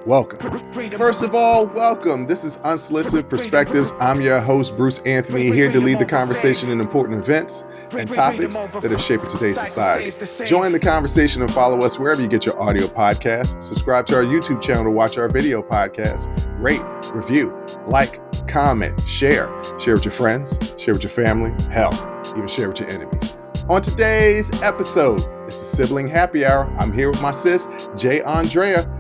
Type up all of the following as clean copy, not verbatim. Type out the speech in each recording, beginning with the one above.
welcome. First of all, welcome. This is Unsolicited Perspectives. I'm your host, Bruce Anthony, here to lead the conversation in important events and topics that are shaping today's society. Join the conversation and follow us wherever you get your audio podcasts. Subscribe to our YouTube channel to watch our video podcasts. Rate, review, like, comment, share. Share with your friends, share with your family, hell, even share with your enemies. On today's episode, it's the Sibling Happy Hour. I'm here with my sis, Jay Andrea.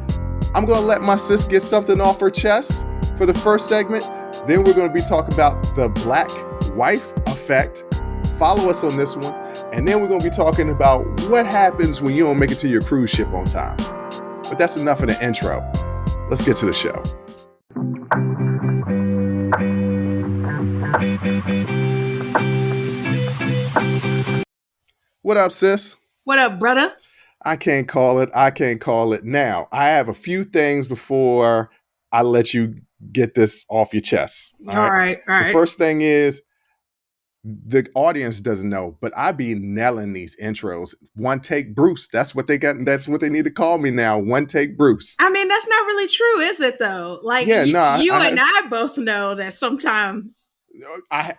I'm going to let my sis get something off her chest for the first segment. Then we're going to be talking about the Black wife effect. Follow us on this one. And then we're going to be talking about what happens when you don't make it to your cruise ship on time. But that's enough of the intro. Let's get to the show. What up, sis? What up, brother? I can't call it. Now, I have a few things before I let you get this off your chest. All right. The first thing is, the audience doesn't know, but I be nailing these intros. One take Bruce. That's what they got. That's what they need to call me now. One take Bruce. I mean, that's not really true, is it though? Like, yeah, you and I both know that sometimes.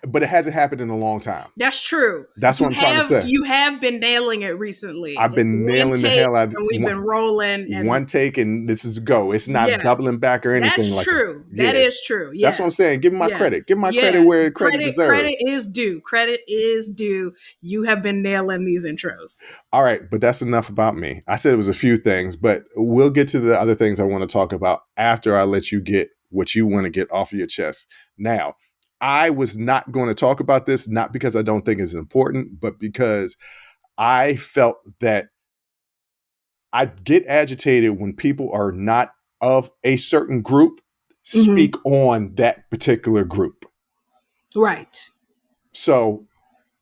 But it hasn't happened in a long time. That's true. That's what I'm trying to say. You have been nailing it recently. I've been nailing the hell out of it. We've been rolling. And one take and this is go. It's not doubling back or anything that's like true. that. That is true. Yes. That's what I'm saying. Give me my credit. Give my credit where credit deserves. Credit is due. Credit is due. You have been nailing these intros. All right, but that's enough about me. I said it was a few things, but we'll get to the other things I want to talk about after I let you get what you want to get off of your chest. Now, I was not going to talk about this, not because I don't think it's important, but because I felt that I get agitated when people are not of a certain group speak on that particular group. Right. So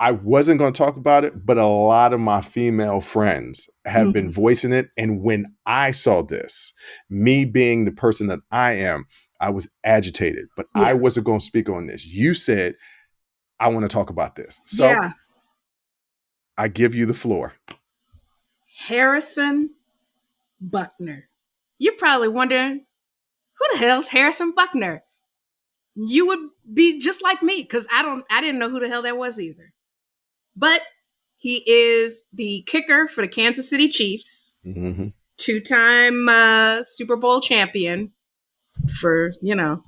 I wasn't going to talk about it, but a lot of my female friends have been voicing it. And when I saw this, me being the person that I am, I was agitated, but I wasn't going to speak on this. You said, I want to talk about this. So I give you the floor. Harrison Butker. You're probably wondering, who the hell's Harrison Butker? You would be just like me, because I didn't know who the hell that was either. But he is the kicker for the Kansas City Chiefs, two-time Super Bowl champion. For,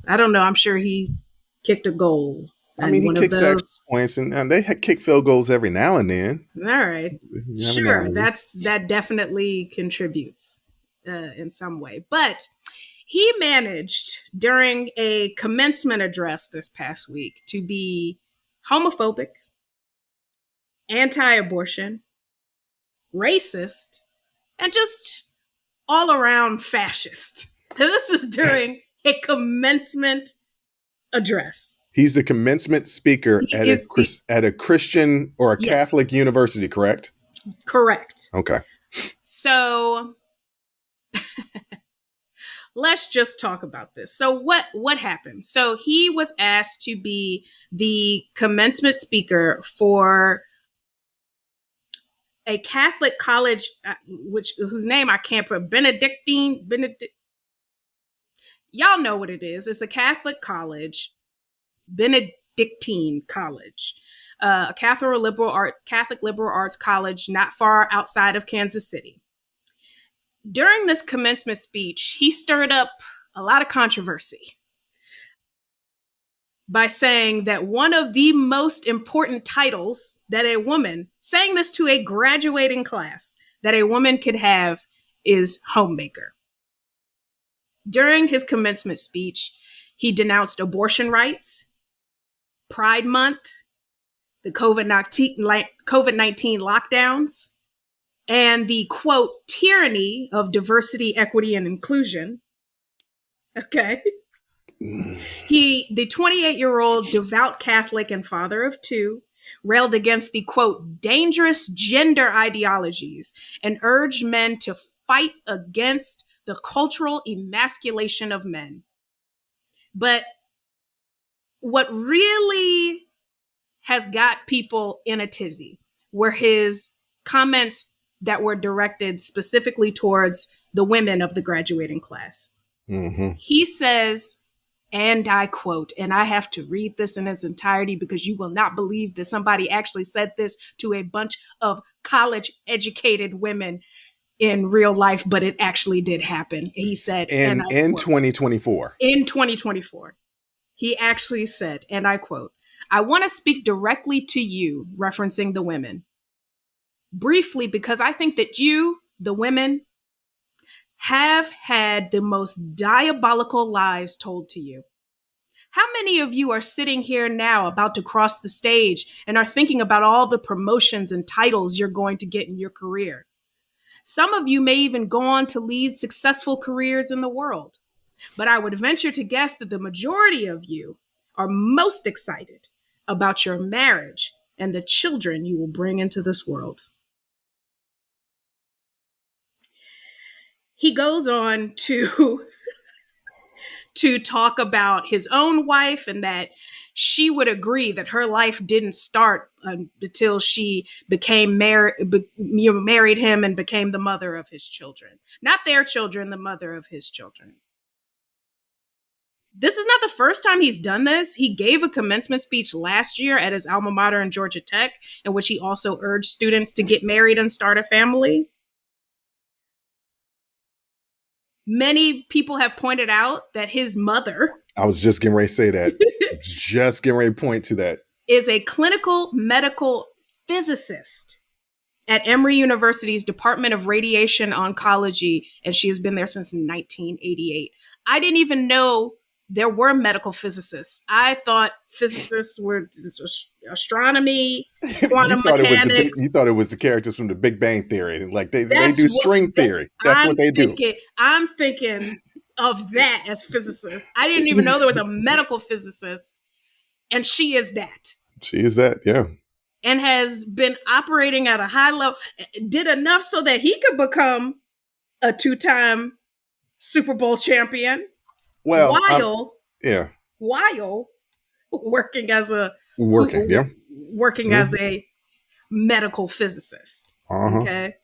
I don't know. I'm sure he kicked a goal. I mean, he kicks extra points, and they kick field goals every now and then. All right. Sure. That definitely contributes in some way. But he managed during a commencement address this past week to be homophobic, anti-abortion, racist, and just all around fascist. This is during a commencement address. He's the commencement speaker at a Christian or a Catholic university, correct? Correct. Okay. So let's just talk about this. So what happened? So he was asked to be the commencement speaker for a Catholic college, whose name I can't put, Benedictine. Y'all know what it is. It's a Catholic college, Benedictine college, a Catholic liberal arts college not far outside of Kansas City. During this commencement speech, he stirred up a lot of controversy by saying that one of the most important titles that a woman, saying this to a graduating class, that a woman could have is homemaker. During his commencement speech, he denounced abortion rights, Pride Month, the COVID-19 lockdowns, and the, quote, tyranny of diversity, equity, and inclusion. Okay. The 28-year-old devout Catholic and father of two railed against the, quote, dangerous gender ideologies and urged men to fight against the cultural emasculation of men. But what really has got people in a tizzy were his comments that were directed specifically towards the women of the graduating class. Mm-hmm. He says, and I quote, and I have to read this in its entirety because you will not believe that somebody actually said this to a bunch of college educated women in real life, but it actually did happen. He said, and I in quote, 2024. in 2024, he actually said, and I quote, I want to speak directly to you, referencing the women, briefly, because I think that you, the women, have had the most diabolical lies told to you. How many of you are sitting here now about to cross the stage and are thinking about all the promotions and titles you're going to get in your career? Some of you may even go on to lead successful careers in the world. But I would venture to guess that the majority of you are most excited about your marriage and the children you will bring into this world. He goes on to talk about his own wife and that she would agree that her life didn't start until she married him and became the mother of his children. Not their children, the mother of his children. This is not the first time he's done this. He gave a commencement speech last year at his alma mater in Georgia Tech, in which he also urged students to get married and start a family. Many people have pointed out that his mother, I was just getting ready to say that. Just getting ready to point to that. Is a clinical medical physicist at Emory University's Department of Radiation Oncology, and she has been there since 1988. I didn't even know there were medical physicists. I thought physicists were astronomy, quantum mechanics. You thought it was the characters from the Big Bang Theory. Like they do string theory. That's what they do. I'm thinking of that as physicists. I didn't even know there was a medical physicist, and she is that. She is that, yeah. And has been operating at a high level, did enough so that he could become a 2-time Super Bowl champion. Well, while working as a medical physicist. Uh-huh. Okay.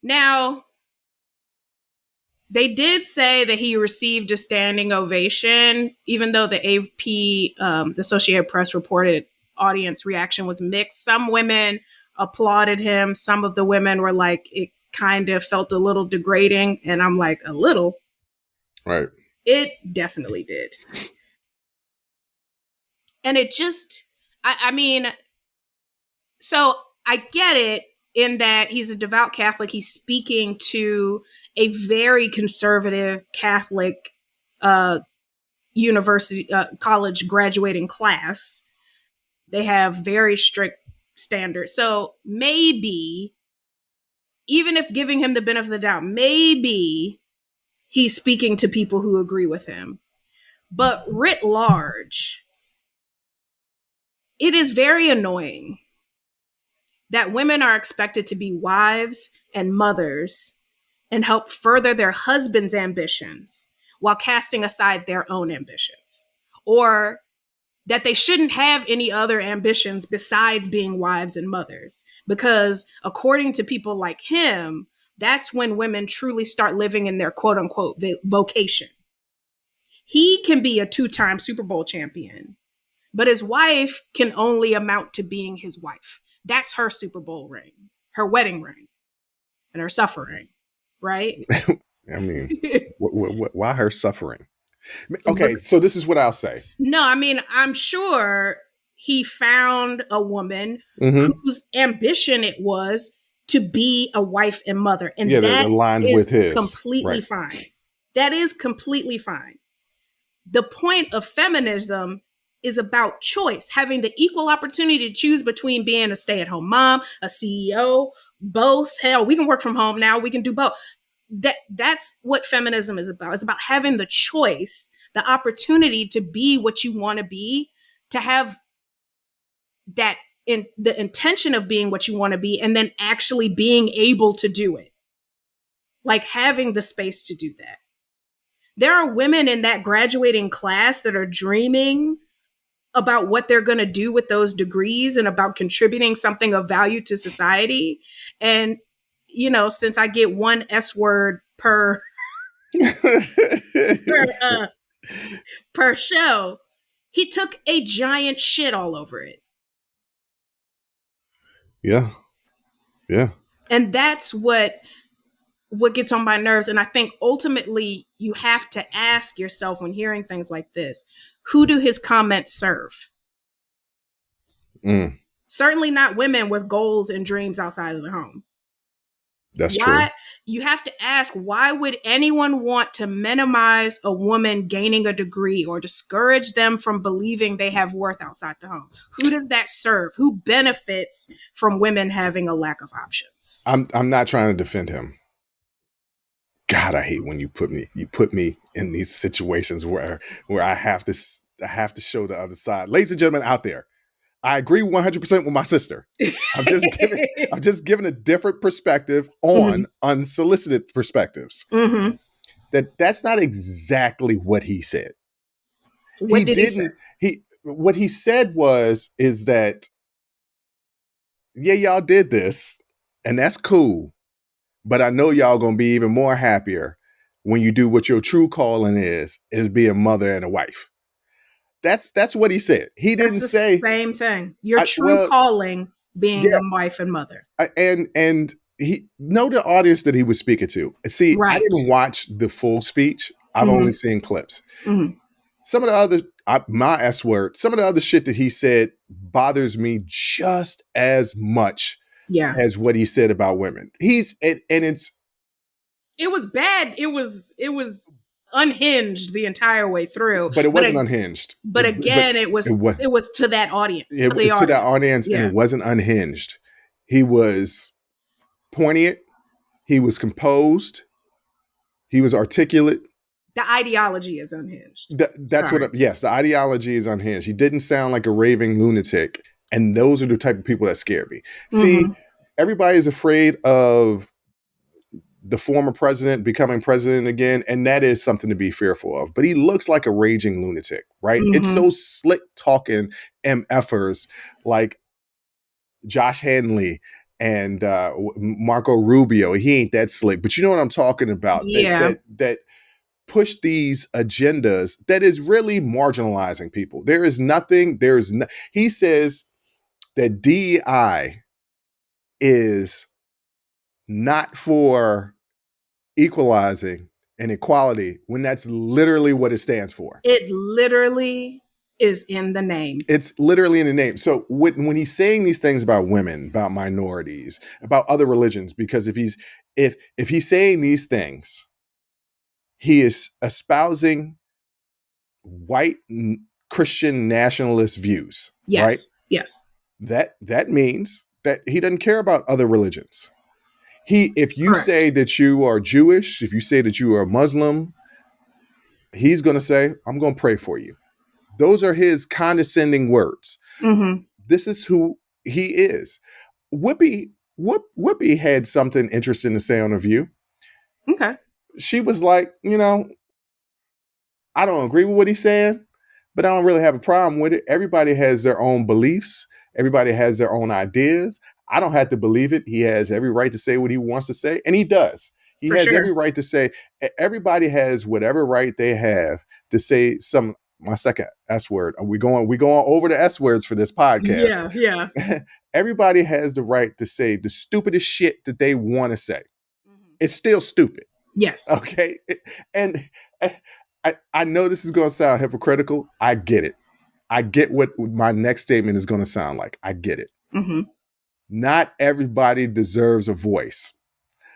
Now, they did say that he received a standing ovation, even though the AP, the Associated Press reported audience reaction was mixed. Some women applauded him. Some of the women were like, it kind of felt a little degrading. And I'm like, a little? Right. It definitely did. And it just, I mean, so I get it in that he's a devout Catholic. He's speaking to a very conservative Catholic university, college graduating class. They have very strict standards. So maybe, even if giving him the benefit of the doubt, maybe he's speaking to people who agree with him. But writ large, it is very annoying that women are expected to be wives and mothers and help further their husband's ambitions while casting aside their own ambitions, or that they shouldn't have any other ambitions besides being wives and mothers. Because according to people like him, that's when women truly start living in their quote unquote vocation. He can be a 2-time Super Bowl champion, but his wife can only amount to being his wife. That's her Super Bowl ring, her wedding ring, and her suffering, right? I mean, why her suffering? Okay, so this is what I'll say. No, I mean, I'm sure he found a woman whose ambition it was to be a wife and mother. And that aligned with his. Completely fine. That is completely fine. The point of feminism is about choice, having the equal opportunity to choose between being a stay-at-home mom, a CEO, both. Hell, we can work from home now. We can do both. That's what feminism is about. It's about having the choice, the opportunity to be what you want to be, to have that in the intention of being what you want to be, and then actually being able to do it. Like having the space to do that. There are women in that graduating class that are dreaming about what they're going to do with those degrees and about contributing something of value to society. And, you know, since I get one S word per per show, he took a giant shit all over it. Yeah. Yeah. And that's what gets on my nerves. And I think ultimately you have to ask yourself when hearing things like this, who do his comments serve? Certainly not women with goals and dreams outside of the home. That's true. You have to ask, why would anyone want to minimize a woman gaining a degree or discourage them from believing they have worth outside the home? Who does that serve? Who benefits from women having a lack of options? I'm not trying to defend him. God, I hate when you put me in these situations where I have to show the other side. Ladies and gentlemen out there, I agree 100% with my sister. I'm just giving a different perspective on unsolicited perspectives. That's not exactly what he said. What did he say? What he said is that, yeah, y'all did this, and that's cool, but I know y'all gonna be even more happier when you do what your true calling is be a mother and a wife. That's what he said. He didn't say the same thing. Your true calling being a wife and mother. And he know the audience that he was speaking to. See, I didn't watch the full speech. I've only seen clips. Some of the other my S word, some of the other shit that he said bothers me just as much as what he said about women. It was bad. It was unhinged the entire way through. But it wasn't unhinged. But again, it was to that audience. It was to that audience, and it wasn't unhinged. He was poignant. He was composed. He was articulate. The ideology is unhinged. Yes, the ideology is unhinged. He didn't sound like a raving lunatic. And those are the type of people that scare me. See, everybody is afraid of the former president becoming president again, and that is something to be fearful of. But he looks like a raging lunatic, right? It's those slick talking MFers like Josh Henley and Marco Rubio. He ain't that slick, but you know what I'm talking about. That push these agendas that is really marginalizing people. He says that DEI is not for equalizing and equality when that's literally what it stands for. It literally is in the name. It's literally in the name. So when he's saying these things about women, about minorities, about other religions, because if he's saying these things, he is espousing white Christian nationalist views. Yes. Right? Yes. That means that he doesn't care about other religions. If you say that you are Jewish, if you say that you are Muslim, he's going to say, I'm going to pray for you. Those are his condescending words. This is who he is. Whoopi had something interesting to say on The View. Okay. She was like, I don't agree with what he's saying, but I don't really have a problem with it. Everybody has their own beliefs. Everybody has their own ideas. I don't have to believe it. He has every right to say what he wants to say, and he does. He has every right to say. Everybody has whatever right they have to say my second S word. We going over the S words for this podcast. Yeah. Everybody has the right to say the stupidest shit that they want to say. It's still stupid. Yes. Okay. And I know this is going to sound hypocritical. I get it. I get what my next statement is going to sound like. I get it. Not everybody deserves a voice.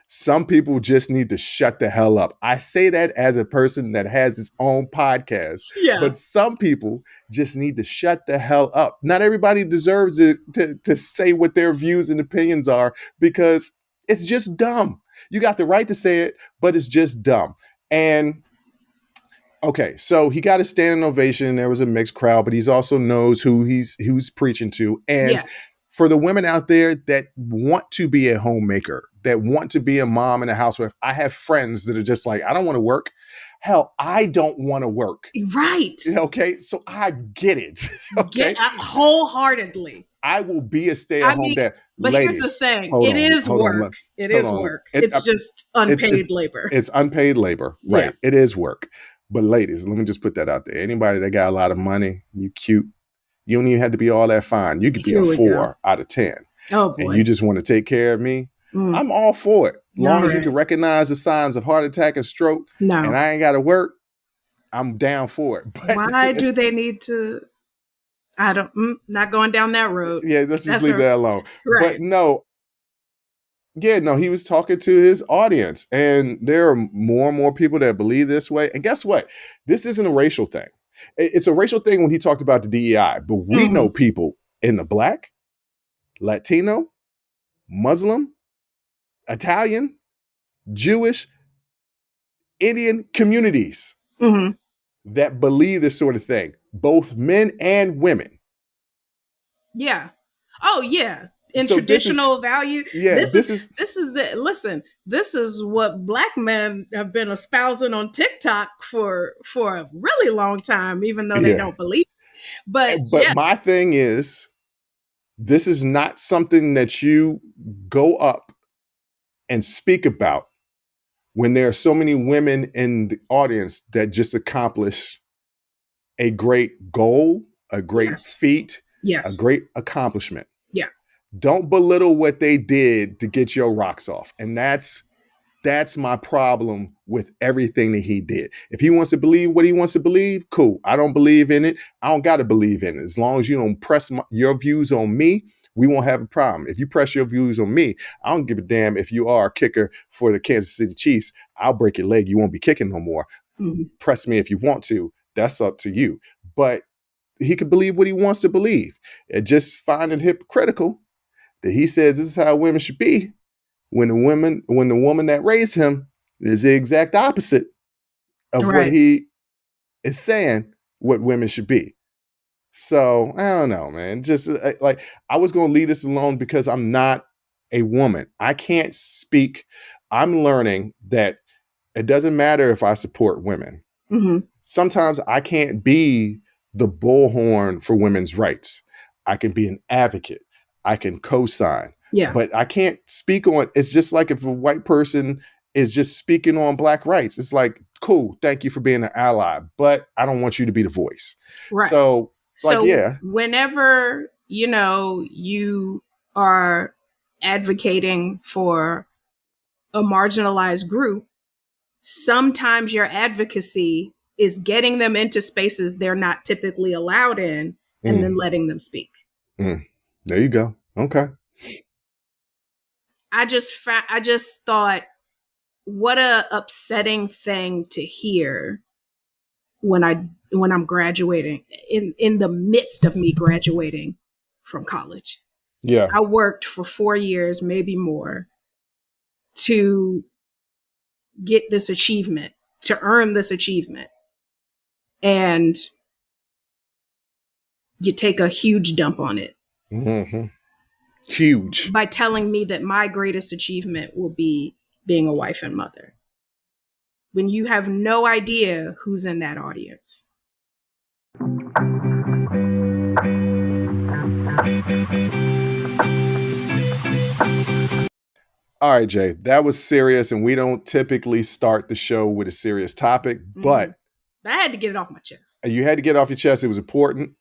Some people just need to shut the hell up. I say that as a person that has his own podcast, but some people just need to shut the hell up. Not everybody deserves to say what their views and opinions are, because it's just dumb. You got the right to say it, but it's just dumb. And okay, so he got a standing ovation. There was a mixed crowd, but he also knows who he's preaching to. And for the women out there that want to be a homemaker, that want to be a mom and a housewife, I have friends that are just like, I don't want to work. Hell, I don't want to work. Right. Okay, so I get it. Okay, wholeheartedly. I will be a I stay-at-home mean, dad. but here's the Ladies, thing. hold It on, is hold on, work. It hold is on. work. It's just unpaid labor. It's unpaid labor, Yeah. right? It is work. But ladies, let me just put that out there. Anybody that got a lot of money, you cute, you don't even have to be all that fine. You could be Here a we 4 out of 10. Oh And you boy. just want to take care of me. Mm. I'm all for it. Long All as you right. can recognize the signs of heart attack and stroke, and No. I ain't got to work, I'm down for it. But Why do they need to? I don't. Not going down that road. yeah, let's just That's leave that alone. right. But no, he was talking to his audience, and there are more and more people that believe this way. And guess what? This isn't a racial thing. It's a racial thing when he talked about the DEI, but we know people in the Black, Latino, Muslim, Italian, Jewish, Indian communities that believe this sort of thing, both men and women. Yeah. Oh yeah. In So traditional value. Yeah, This is it. Listen, this is what Black men have been espousing on TikTok for a really long time, even though they don't believe. But my thing is, this is not something that you go up and speak about when there are so many women in the audience that just accomplish a great goal, a great feat, a great accomplishment. Yeah. Don't belittle what they did to get your rocks off. And that's my problem with everything that he did. If he wants to believe what he wants to believe, cool. I don't believe in it. I don't got to believe in it. As long as you don't press your views on me, we won't have a problem. If you press your views on me, I don't give a damn if you are a kicker for the Kansas City Chiefs. I'll break your leg. You won't be kicking no more. Press me if you want to. That's up to you. But he could believe what he wants to believe. And just find it hypocritical that he says this is how women should be, when the woman that raised him is the exact opposite of what he is saying what women should be. So I don't know, man. Just like, I was going to leave this alone because I'm not a woman. I can't speak. I'm learning that it doesn't matter if I support women. Sometimes I can't be the bullhorn for women's rights. I can be an advocate. I can co-sign. Yeah. But I can't speak on, it's just like if a white person is just speaking on Black rights. It's like, cool, thank you for being an ally, but I don't want you to be the voice. Right. So whenever, you are advocating for a marginalized group, sometimes your advocacy is getting them into spaces they're not typically allowed in and then letting them speak. There you go. Okay. I just thought, what a upsetting thing to hear when I'm graduating, in the midst of me graduating from college. Yeah. I worked for 4 years, maybe more, to get this achievement, to earn this achievement. And you take a huge dump on it. Huge. By telling me that my greatest achievement will be being a wife and mother, when you have no idea who's in that audience. All right, Jay, that was serious, and we don't typically start the show with a serious topic, but I had to get it off my chest. You had to get it off your chest. It was important,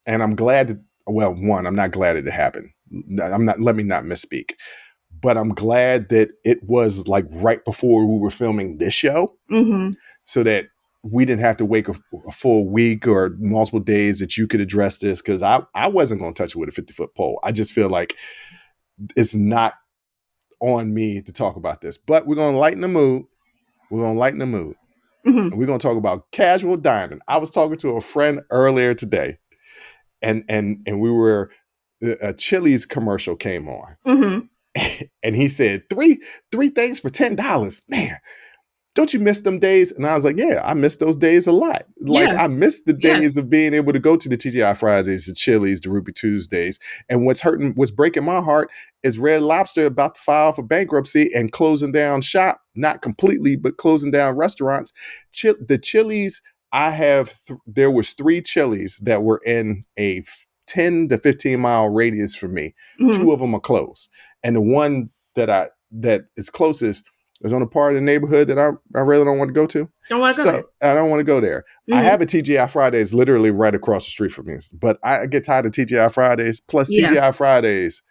and I'm glad that, well, one, I'm not glad it happened. Let me not misspeak, but I'm glad that it was like right before we were filming this show, so that we didn't have to wait a full week or multiple days that you could address this, because I wasn't going to touch it with a 50-foot pole. I just feel like it's not on me to talk about this, but we're going to lighten the mood. And we're going to talk about casual dining. I was talking to a friend earlier today, and we were, a Chili's commercial came on, and he said three things for $10. Man, don't you miss them days? And I was like, yeah, I miss those days a lot. Like, I miss the days of being able to go to the TGI Fridays, the Chili's, the Ruby Tuesdays. And what's breaking my heart is Red Lobster about to file for bankruptcy and closing down shop, not completely, but closing down restaurants. The Chili's, there was 3 Chili's that were in a 10 to 15 mile radius from me. Mhm. 2 of them are close. And the one that is closest is on a part of the neighborhood that I really don't want to go to. Don't want to go So I don't want to go there. I have a TGI Fridays literally right across the street from me, but I get tired of TGI Fridays. Plus TGI Fridays,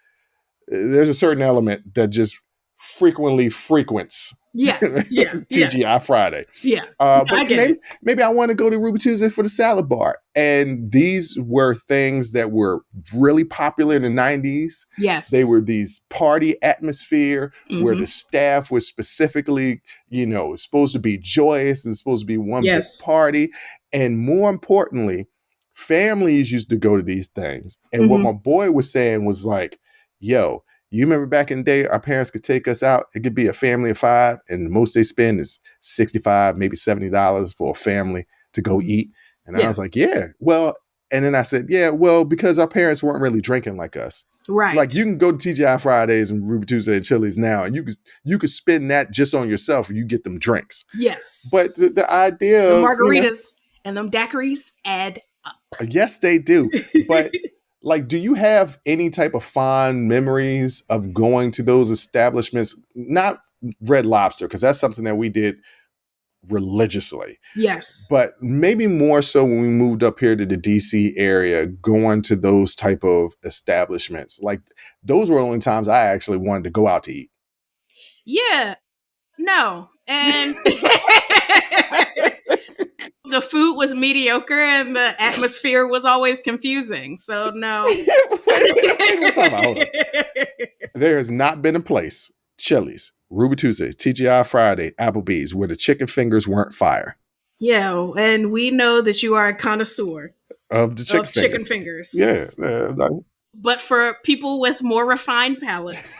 there's a certain element that just frequently frequents Yes. Yeah. TGI Friday. Yeah. But maybe I want to go to Ruby Tuesday for the salad bar. And these were things that were really popular in the 90s. Yes. They were these party atmosphere where the staff was specifically, supposed to be joyous and supposed to be one big party. And more importantly, families used to go to these things. And what my boy was saying was like, yo, you remember back in the day, our parents could take us out. It could be a family of 5, and the most they spend is $65, maybe $70 for a family to go eat. And I was like, yeah, well, and then I said, yeah, well, because our parents weren't really drinking like us. Right. Like you can go to TGI Fridays and Ruby Tuesday and Chili's now, and you could spend that just on yourself and you get them drinks. Yes. But the idea the of margaritas and them daiquiris add up. Yes, they do. But like, do you have any type of fond memories of going to those establishments? Not Red Lobster, because that's something that we did religiously. Yes. But maybe more so when we moved up here to the DC area, going to those type of establishments. Like, those were the only times I actually wanted to go out to eat. Yeah. No. And the food was mediocre and the atmosphere was always confusing. So no. Hold on. There has not been a place, Chili's, Ruby Tuesday, TGI Friday, Applebee's, where the chicken fingers weren't fire. Yeah, and we know that you are a connoisseur of the chicken fingers. Yeah. But for people with more refined palates,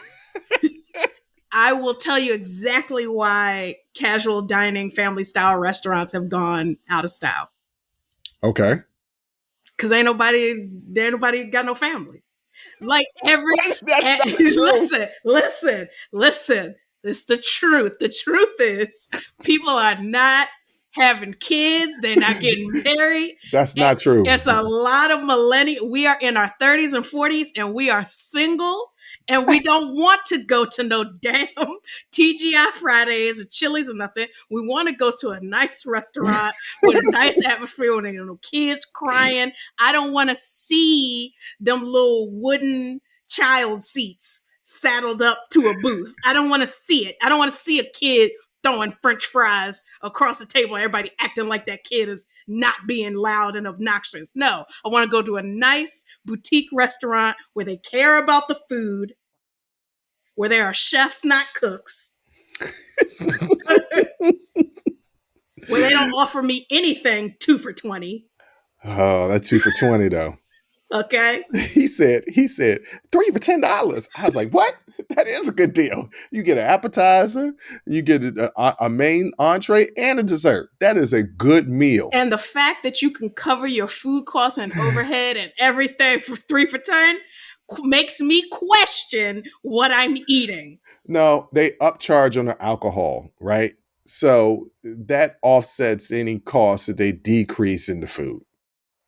I will tell you exactly why casual dining, family style restaurants have gone out of style. Okay. Because ain't nobody got no family. Like That's not true. Listen. It's the truth. The truth is people are not having kids. They're not getting married. That's not true. It's a lot of millennials. We are in our 30s and 40s and we are single and we don't want to go to no damn TGI Fridays or Chili's or nothing. We want to go to a nice restaurant with a nice atmosphere with no kids crying. I don't want to see them little wooden child seats saddled up to a booth. I don't want to see it. I don't want to see a kid throwing French fries across the table, everybody acting like that kid is not being loud and obnoxious. No, I want to go to a nice boutique restaurant where they care about the food, where there are chefs, not cooks, where they don't offer me anything 2 for $20. Oh, that's 2 for $20 though. Okay. He said 3 for $10. I was like, what? That is a good deal. You get an appetizer, you get a main entree and a dessert. That is a good meal. And the fact that you can cover your food costs and overhead and everything for 3 for $10 makes me question what I'm eating. No, they upcharge on the alcohol, right? So that offsets any cost that they decrease in the food.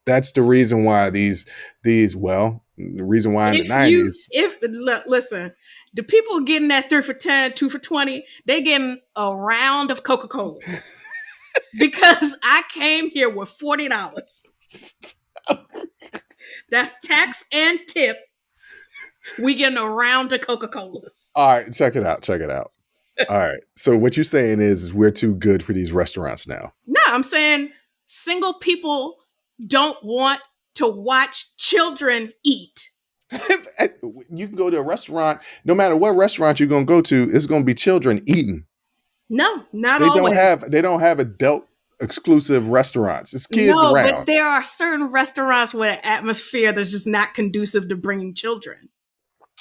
That's the reason why the reason why in the 90s. Listen, the people getting that 3 for $10, 2 for $20, they getting a round of Coca-Colas. Because I came here with $40. That's tax and tip. We getting a round of Coca-Colas. All right, check it out. All right. So what you're saying is we're too good for these restaurants now. No, I'm saying single people don't want to watch children eat. You can go to a restaurant, no matter what restaurant you're going to go to, it's going to be children eating. No, not always. They don't have adult exclusive restaurants. It's kids around. But there are certain restaurants where the atmosphere that's just not conducive to bringing children.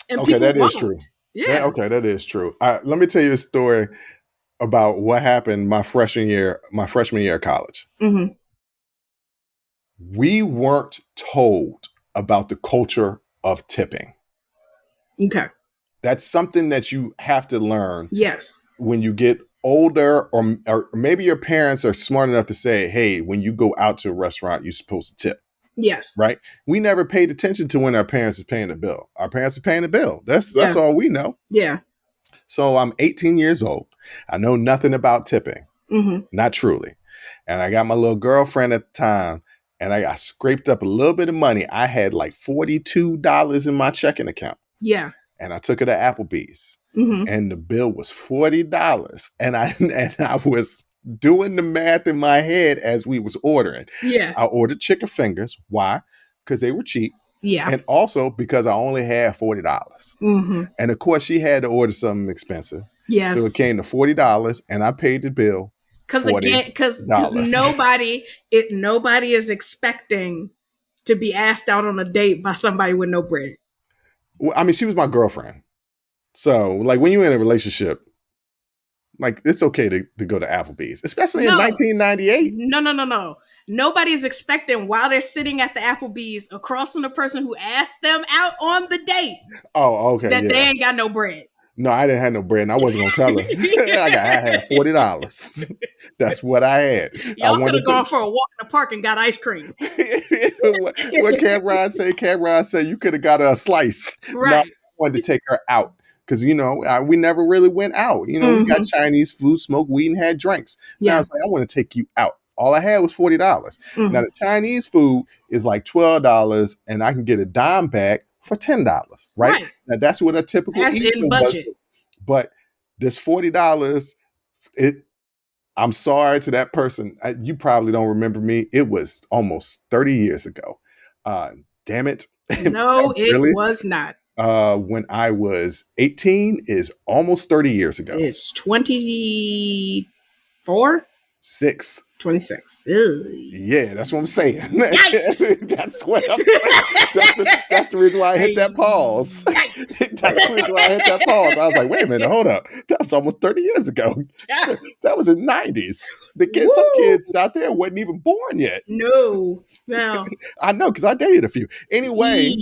And okay, that is true. Yeah. That is true. Let me tell you a story about what happened my freshman year of college. Mm-hmm. We weren't told about the culture of tipping. Okay. That's something that you have to learn. Yes. When you get older, or maybe your parents are smart enough to say, hey, when you go out to a restaurant, you're supposed to tip. Yes. right? We never paid attention to when our parents is paying the bill. Our parents are paying the bill. That's Yeah. all we know. Yeah. So I'm 18 years old. I know nothing about tipping, Mm-hmm. not truly. And I got my little girlfriend at the time, and I scraped up a little bit of money. I had like $42 in my checking account. Yeah. And I took her to Applebee's. Mm-hmm. And the bill was $40. And I was doing the math in my head as we was ordering. Yeah. I ordered chicken fingers. Why? Because they were cheap. Yeah. And also because I only had $40. Mm-hmm. And of course, she had to order something expensive. Yes. So it came to $40, and I paid the bill. Because nobody is expecting to be asked out on a date by somebody with no bread. Well, I mean, she was my girlfriend. So, like, when you're in a relationship, like, it's okay to go to Applebee's, especially in 1998. No. Nobody is expecting while they're sitting at the Applebee's across from the person who asked them out on the date. Oh, okay. That they ain't got no bread. No, I didn't have no bread, and I wasn't gonna tell her. I had $40. That's what I had. Y'all could have gone for a walk in the park and got ice cream. What Cameron said? Cameron said you could have got a slice. Right. No, I wanted to take her out because we never really went out. We got Chinese food, smoked weed, and had drinks. Yeah. And I was like, I want to take you out. All I had was $40. Mm-hmm. Now the Chinese food is like $12, and I can get a dime back for $10, right? Now that's what a typical in budget. But this $40, I'm sorry to that person. You probably don't remember me. It was almost 30 years ago. Damn it. No, really? It was not. When I was 18 is almost 30 years ago. It's 24? 26. Ugh. Yeah, that's what I'm saying. That's what I'm saying. That's the reason why I hit that pause. That's the reason why I hit that pause. I was like, wait a minute, hold up. That was almost 30 years ago. Yeah. That was in the 90s. Some kids out there wasn't even born yet. No. Well, I know, because I dated a few. Anyway.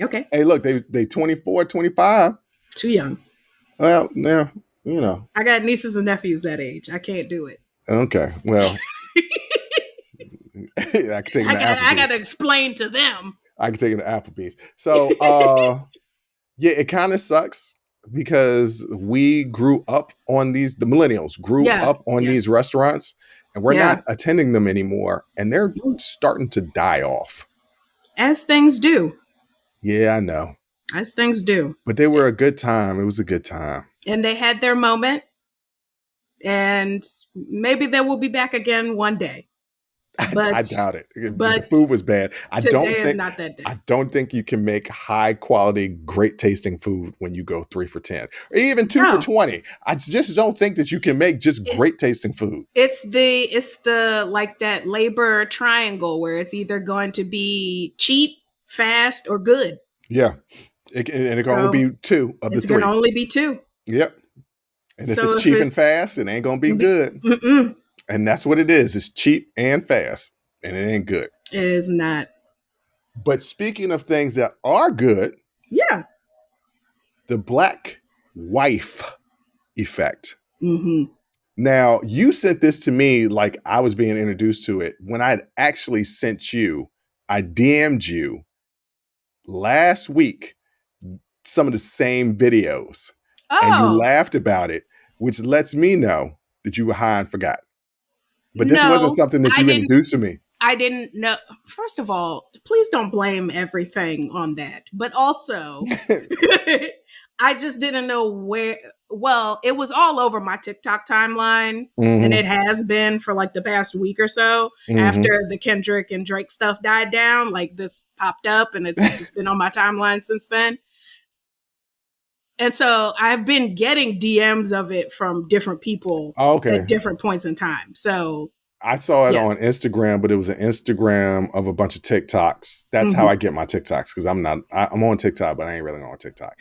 Okay. Hey, look, they 24, 25. Too young. Well, yeah, I got nieces and nephews that age. I can't do it. Okay, well, I got to explain to them. I can take it to Applebee's. So, yeah, it kind of sucks because we grew up on the millennials grew up on these restaurants, and we're not attending them anymore, and they're starting to die off. As things do. Yeah, I know. As things do. But they were a good time. It was a good time. And they had their moment. And maybe they will be back again one day. But I doubt it. But the food was bad. Is not that day. I don't think you can make high quality, great tasting food when you go 3 for 10 or even 2 for 20. I just don't think that you can make just great tasting food. It's the like that labor triangle where it's either going to be cheap, fast, or good. Yeah. It can only be 2 of the 3. It can only be 2. Yep. And if it's cheap and fast, it ain't going to be good. Mm-mm. And that's what it is. It's cheap and fast, and it ain't good. It is not. But speaking of things that are good, the black wife effect. Mm-hmm. Now, you sent this to me like I was being introduced to it. When I actually sent you, I DM'd you last week some of the same videos. And you laughed about it, which lets me know that you were high and forgot. But this wasn't something that you introduced to me. I didn't know. First of all, please don't blame everything on that. But also, I just didn't know where. Well, it was all over my TikTok timeline. Mm-hmm. And it has been for like the past week or so. Mm-hmm. After the Kendrick and Drake stuff died down, like this popped up and it's just been on my timeline since then. And so I've been getting DMs of it from different people at different points in time. So I saw it on Instagram, but it was an Instagram of a bunch of TikToks. That's how I get my TikToks, because I'm on TikTok, but I ain't really on TikTok.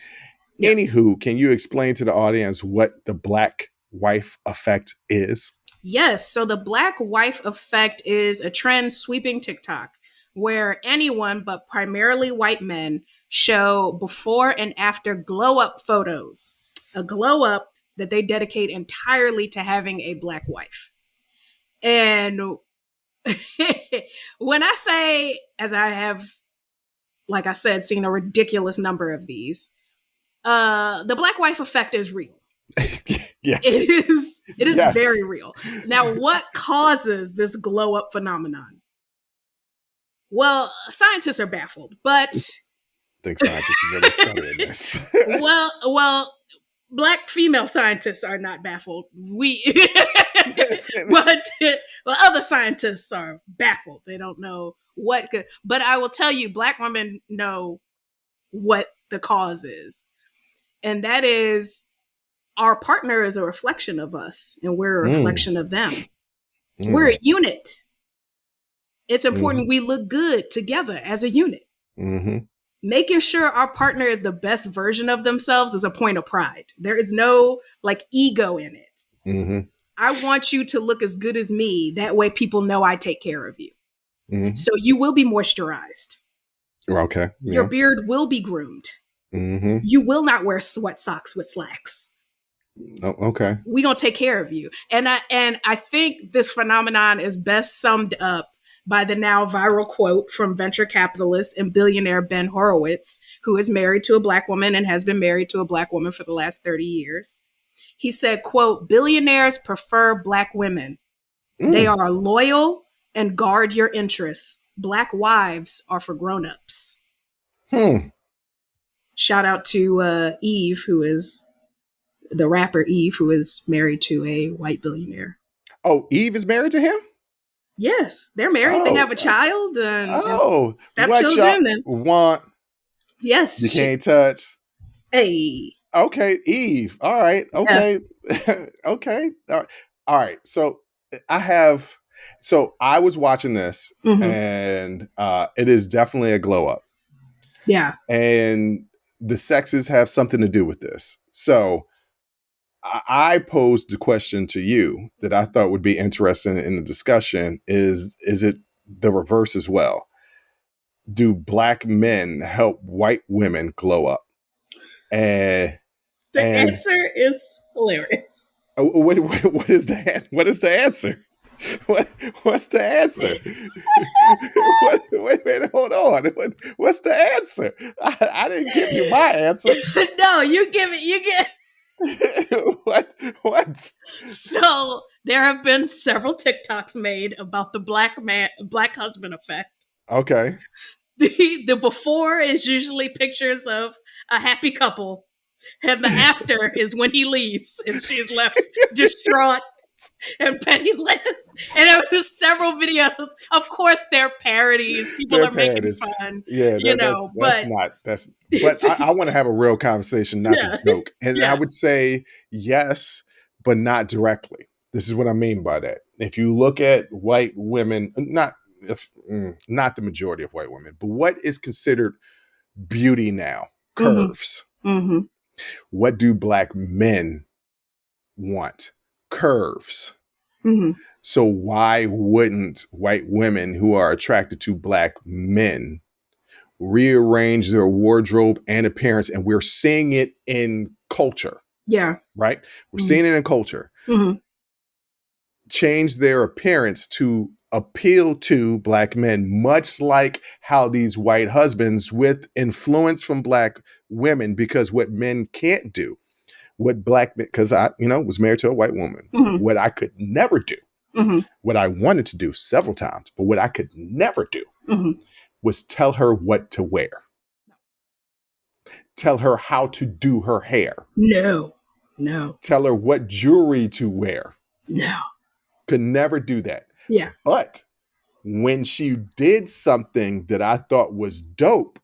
Yeah. Anywho, can you explain to the audience what the black wife effect is? Yes. So the black wife effect is a trend sweeping TikTok where anyone, but primarily white men, show before and after glow up photos, a glow up that they dedicate entirely to having a black wife. And When I say, as I have, like I said, seen a ridiculous number of these, the black wife effect is real. Yes. It is Yes. very real. Now, what causes this glow up phenomenon? Well, scientists are baffled, but I think scientists are really studying this. well, black female scientists are not baffled. But other scientists are baffled. They don't know what could, but I will tell you, black women know what the cause is. And that is our partner is a reflection of us, and we're a reflection of them. We're a unit. It's important we look good together as a unit. Making sure our partner is the best version of themselves is a point of pride. There is no like ego in it. I want you to look as good as me. That way people know I take care of you. So you will be moisturized. Okay. Yeah. Your beard will be groomed. You will not wear sweat socks with slacks. Oh, okay. We gonna take care of you. And I think this phenomenon is best summed up by the now viral quote from venture capitalist and billionaire Ben Horowitz, who is married to a black woman and has been married to a black woman for the last 30 years. He said, quote, "Billionaires prefer black women. They are loyal and guard your interests. Black wives are for grown-ups." Shout out to Eve, who is the rapper Eve, who is married to a white billionaire. Oh, Eve is married to him? Yes, they're married. They have a child and What stepchildren. y'all want? Yes. You can't touch. Hey. Okay, Eve. All right. Okay. Yeah. Okay. All right. So I was watching this and it is definitely a glow up. Yeah. And the sexes have something to do with this. So I posed the question to you that I thought would be interesting in the discussion is it the reverse as well? Do black men help white women glow up? The answer is hilarious. What is that? What is the answer? What's the answer? Wait, hold on. What's the answer? I didn't give you my answer. No, you give it. You get. What? So there have been several TikToks made about the black husband effect. Okay. The before is usually pictures of a happy couple, and the after is when he leaves and she's left distraught and penniless. And there was several videos. Of course, they're parodies. People are making fun. Yeah, but I want to have a real conversation, not a joke. And I would say yes, but not directly. This is what I mean by that. If you look at white women, not the majority of white women, but what is considered beauty now? Curves. What do black men want? Curves. So why wouldn't white women who are attracted to black men rearrange their wardrobe and appearance? And we're seeing it in culture. Yeah. Right? We're seeing it in culture. Change their appearance to appeal to black men, much like how these white husbands with influence from black women, because what men can't do, what black men, because I, was married to a white woman, what I could never do, what I wanted to do several times, but what I could never do was tell her what to wear. Tell her how to do her hair. No. Tell her what jewelry to wear. No. Could never do that. Yeah. But when she did something that I thought was dope,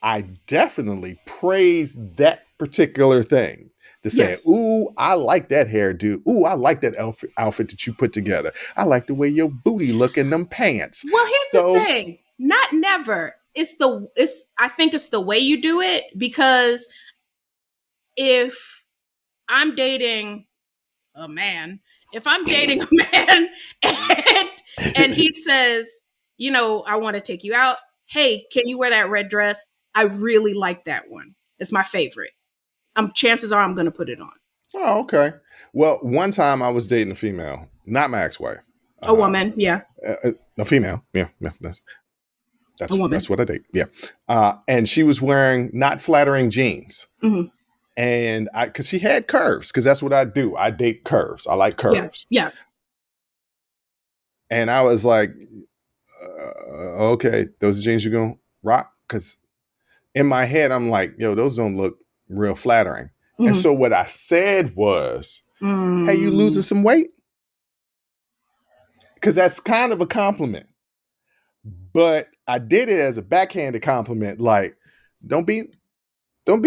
I definitely praised that particular thing. To say, ooh, I like that hairdo. Ooh, I like that outfit that you put together. I like the way your booty look in them pants. Well, here's the thing. Not never. I think it's the way you do it, because if I'm dating a man, and he says, I want to take you out. Hey, can you wear that red dress? I really like that one. It's my favorite. Chances are I'm going to put it on. Oh, okay. Well, one time I was dating a female, not my ex-wife. A woman, yeah. A female, yeah. A woman. That's what I date, yeah. And she was wearing not flattering jeans, and because she had curves, because that's what I do. I date curves. I like curves. Yeah. And I was like, okay, those are jeans you're gonna rock? Because in my head, I'm like, yo, those don't look real flattering. And so what I said was, hey, you losing some weight? Because that's kind of a compliment. But I did it as a backhanded compliment, like, don't be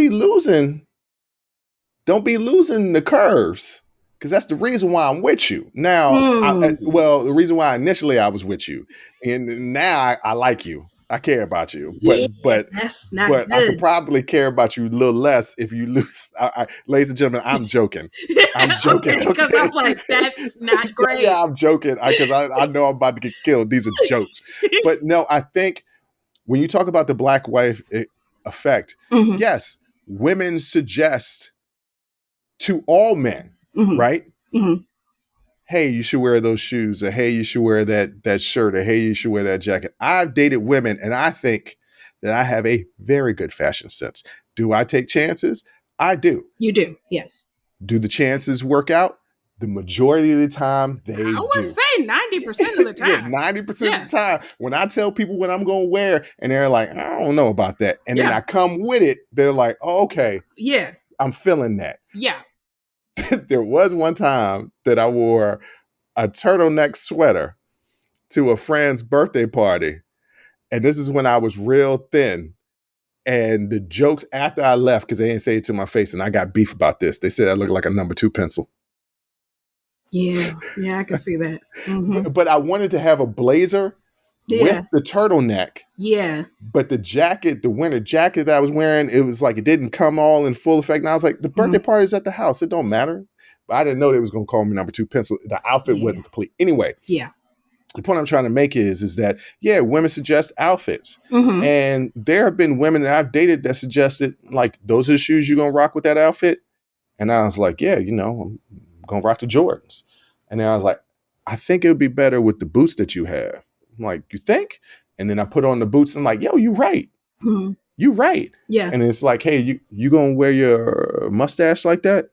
losing the curves, because that's the reason why I'm with you. Now, the reason why initially I was with you, and now I like you. I care about you, but that's not but good. I could probably care about you a little less if you lose. Ladies and gentlemen, I'm joking. I'm joking. Because I was like, that's not great. Yeah, I'm joking because I know I'm about to get killed. These are jokes. But no, I think when you talk about the black wife effect, yes, women suggest to all men, right? Hey, you should wear those shoes, or hey, you should wear that shirt, or hey, you should wear that jacket. I've dated women, and I think that I have a very good fashion sense. Do I take chances? I do. You do, yes. Do the chances work out? The majority of the time, they do. I would say 90% of the time. Yeah, 90% of the time. When I tell people what I'm going to wear, and they're like, I don't know about that. And then I come with it, they're like, oh, okay. Yeah. I'm feeling that. Yeah. There was one time that I wore a turtleneck sweater to a friend's birthday party. And this is when I was real thin. And the jokes after I left, because they didn't say it to my face, and I got beef about this. They said I looked like a number 2 pencil. Yeah, I can see that. But I wanted to have a blazer with the turtleneck. Yeah. But the jacket, the winter jacket that I was wearing, it was like it didn't come all in full effect. And I was like, the birthday party is at the house. It don't matter. But I didn't know they was going to call me number 2 pencil. The outfit wasn't complete. Anyway. Yeah. The point I'm trying to make is that, women suggest outfits. And there have been women that I've dated that suggested, like, those are the shoes you're going to rock with that outfit. And I was like, yeah, I'm going to rock the Jordans. And then I was like, I think it would be better with the boots that you have. I'm like, you think? And then I put on the boots and I'm like, yo, you right. You right. Yeah. And it's like, hey, you going to wear your mustache like that?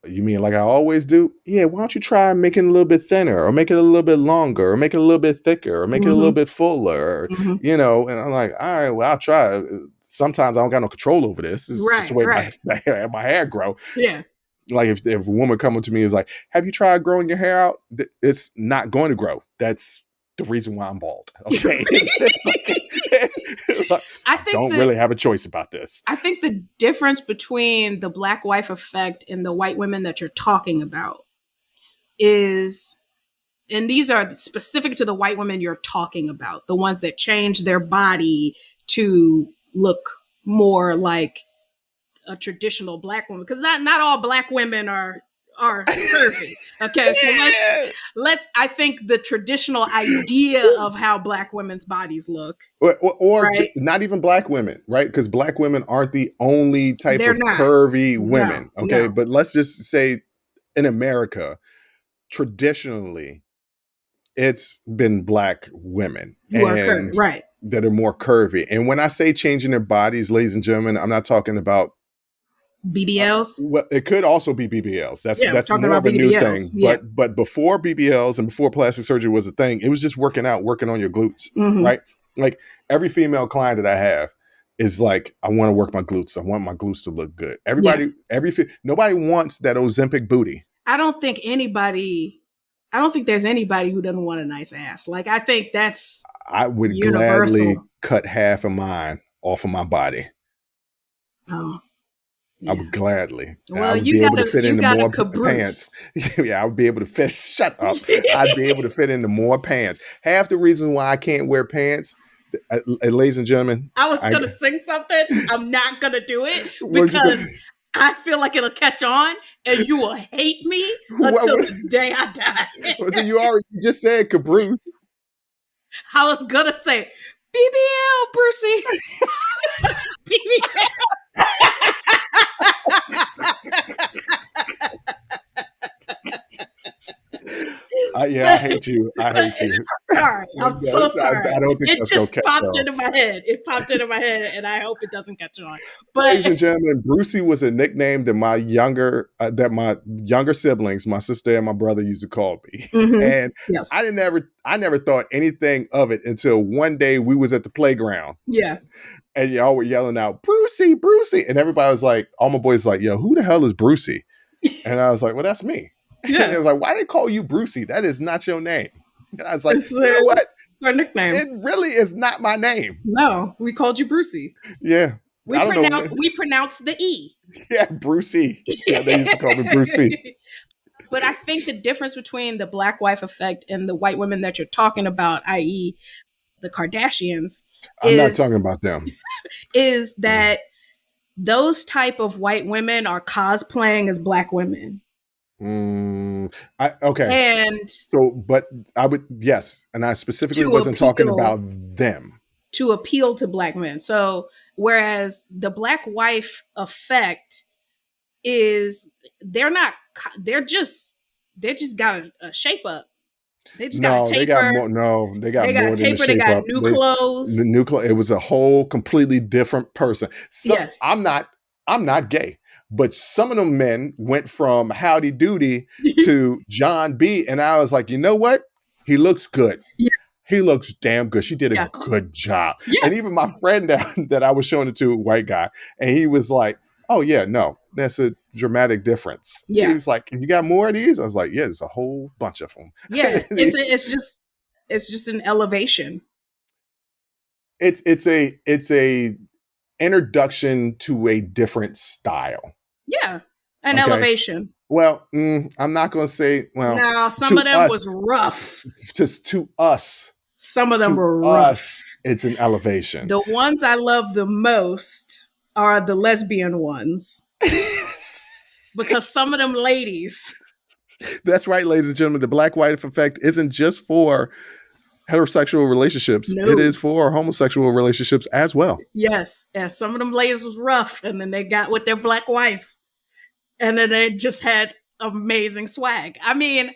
You mean like I always do? Yeah, why don't you try making it a little bit thinner, or make it a little bit longer, or make it a little bit thicker, or make it a little bit fuller, and I'm like, all right, well, I'll try. Sometimes I don't got no control over this. It's just the way my hair grow. Yeah. Like if a woman coming to me is like, have you tried growing your hair out? It's not going to grow. That's the reason why I'm bald. Okay. I don't really have a choice about this. I think the difference between the black wife effect and the white women that you're talking about is, and these are specific to the white women you're talking about, the ones that change their body to look more like a traditional black woman, because not all black women are curvy. Okay, so let's. I think the traditional idea of how black women's bodies look, or right? Not even black women, right? Because black women aren't the only type of curvy women. Okay, but let's just say in America, traditionally, it's been black women who are curvy, right? That are more curvy. And when I say changing their bodies, ladies and gentlemen, I'm not talking about BBLs. Well, it could also be BBLs. That's more of a BBLs. new thing. But before BBLs and before plastic surgery was a thing, it was just working on your glutes, right? Like every female client that I have is like, I want to work my glutes. I want my glutes to look good. Nobody wants that Ozempic booty. I don't think there's anybody who doesn't want a nice ass. Like, I think that's I would universal. gladly cut half of mine off of my body. Oh. Yeah. I would gladly. Well, I would be able to fit into more pants. Yeah, I would be able to fit. Shut up. I'd be able to fit into more pants. Half the reason why I can't wear pants, ladies and gentlemen. I was going to sing something. I'm not going to do it because I feel like it'll catch on and you will hate me until the day I die. You just said Cabruz. I was going to say BBL, Brucey. BBL. Yeah, I hate you. I hate you. Sorry, I'm so sorry. I don't think It that's just gonna catch popped on. into my head. It popped into my head, and I hope it doesn't catch on. But Ladies and gentlemen, Brucey was a nickname that my younger siblings, my sister and my brother, used to call me. Mhm. And Yes, I never thought anything of it until one day we was at the playground yeah, and y'all were yelling out, Brucey, Brucey. And everybody was like, all my boys like, yo, who the hell is Brucey? And I was like, well, that's me. And yeah. they was like, why they call you Brucey? That is not your name. And I was like, It's, you know what? it's our nickname. It really is not my name. No, we called you Brucey. Yeah. We I don't know. pronounce the E. Yeah, Brucey. Yeah, they used to call me Brucey. But I think the difference between the black wife effect and the white women that you're talking about, i.e., the Kardashians, I'm not is talking about them. that those type of white women are cosplaying as black women. Okay. And So, but I would, yes. And I specifically wasn't talking about them. To appeal to black men. So, whereas the black wife effect is they're just got a shape up. They just got a taper. They got more. No, they got more than taper. a shape They got up. new clothes. The new clothes. It was a whole completely different person. So Yeah. I'm not gay, but some of them men went from Howdy Doody to John B. And I was like, you know what? He looks good. Yeah. He looks damn good. She did a good job. Yeah. And even my friend that I was showing it to, a white guy, and he was like, oh yeah, no, that's a dramatic difference. Yeah. He was like, you got more of these? I was like, yeah, there's a whole bunch of them. Yeah. it's just an elevation. It's a introduction to a different style. Yeah. An elevation. Well, I'm not going to say, well, no, some of them was rough. Just to us. Some of them were rough. It's an elevation. The ones I love the most are the lesbian ones. Because some of them ladies. That's right, ladies and gentlemen. The black white effect isn't just for heterosexual relationships. No. It is for homosexual relationships as well. Yes. And some of them ladies was rough, and then they got with their black wife. And then they just had amazing swag. I mean,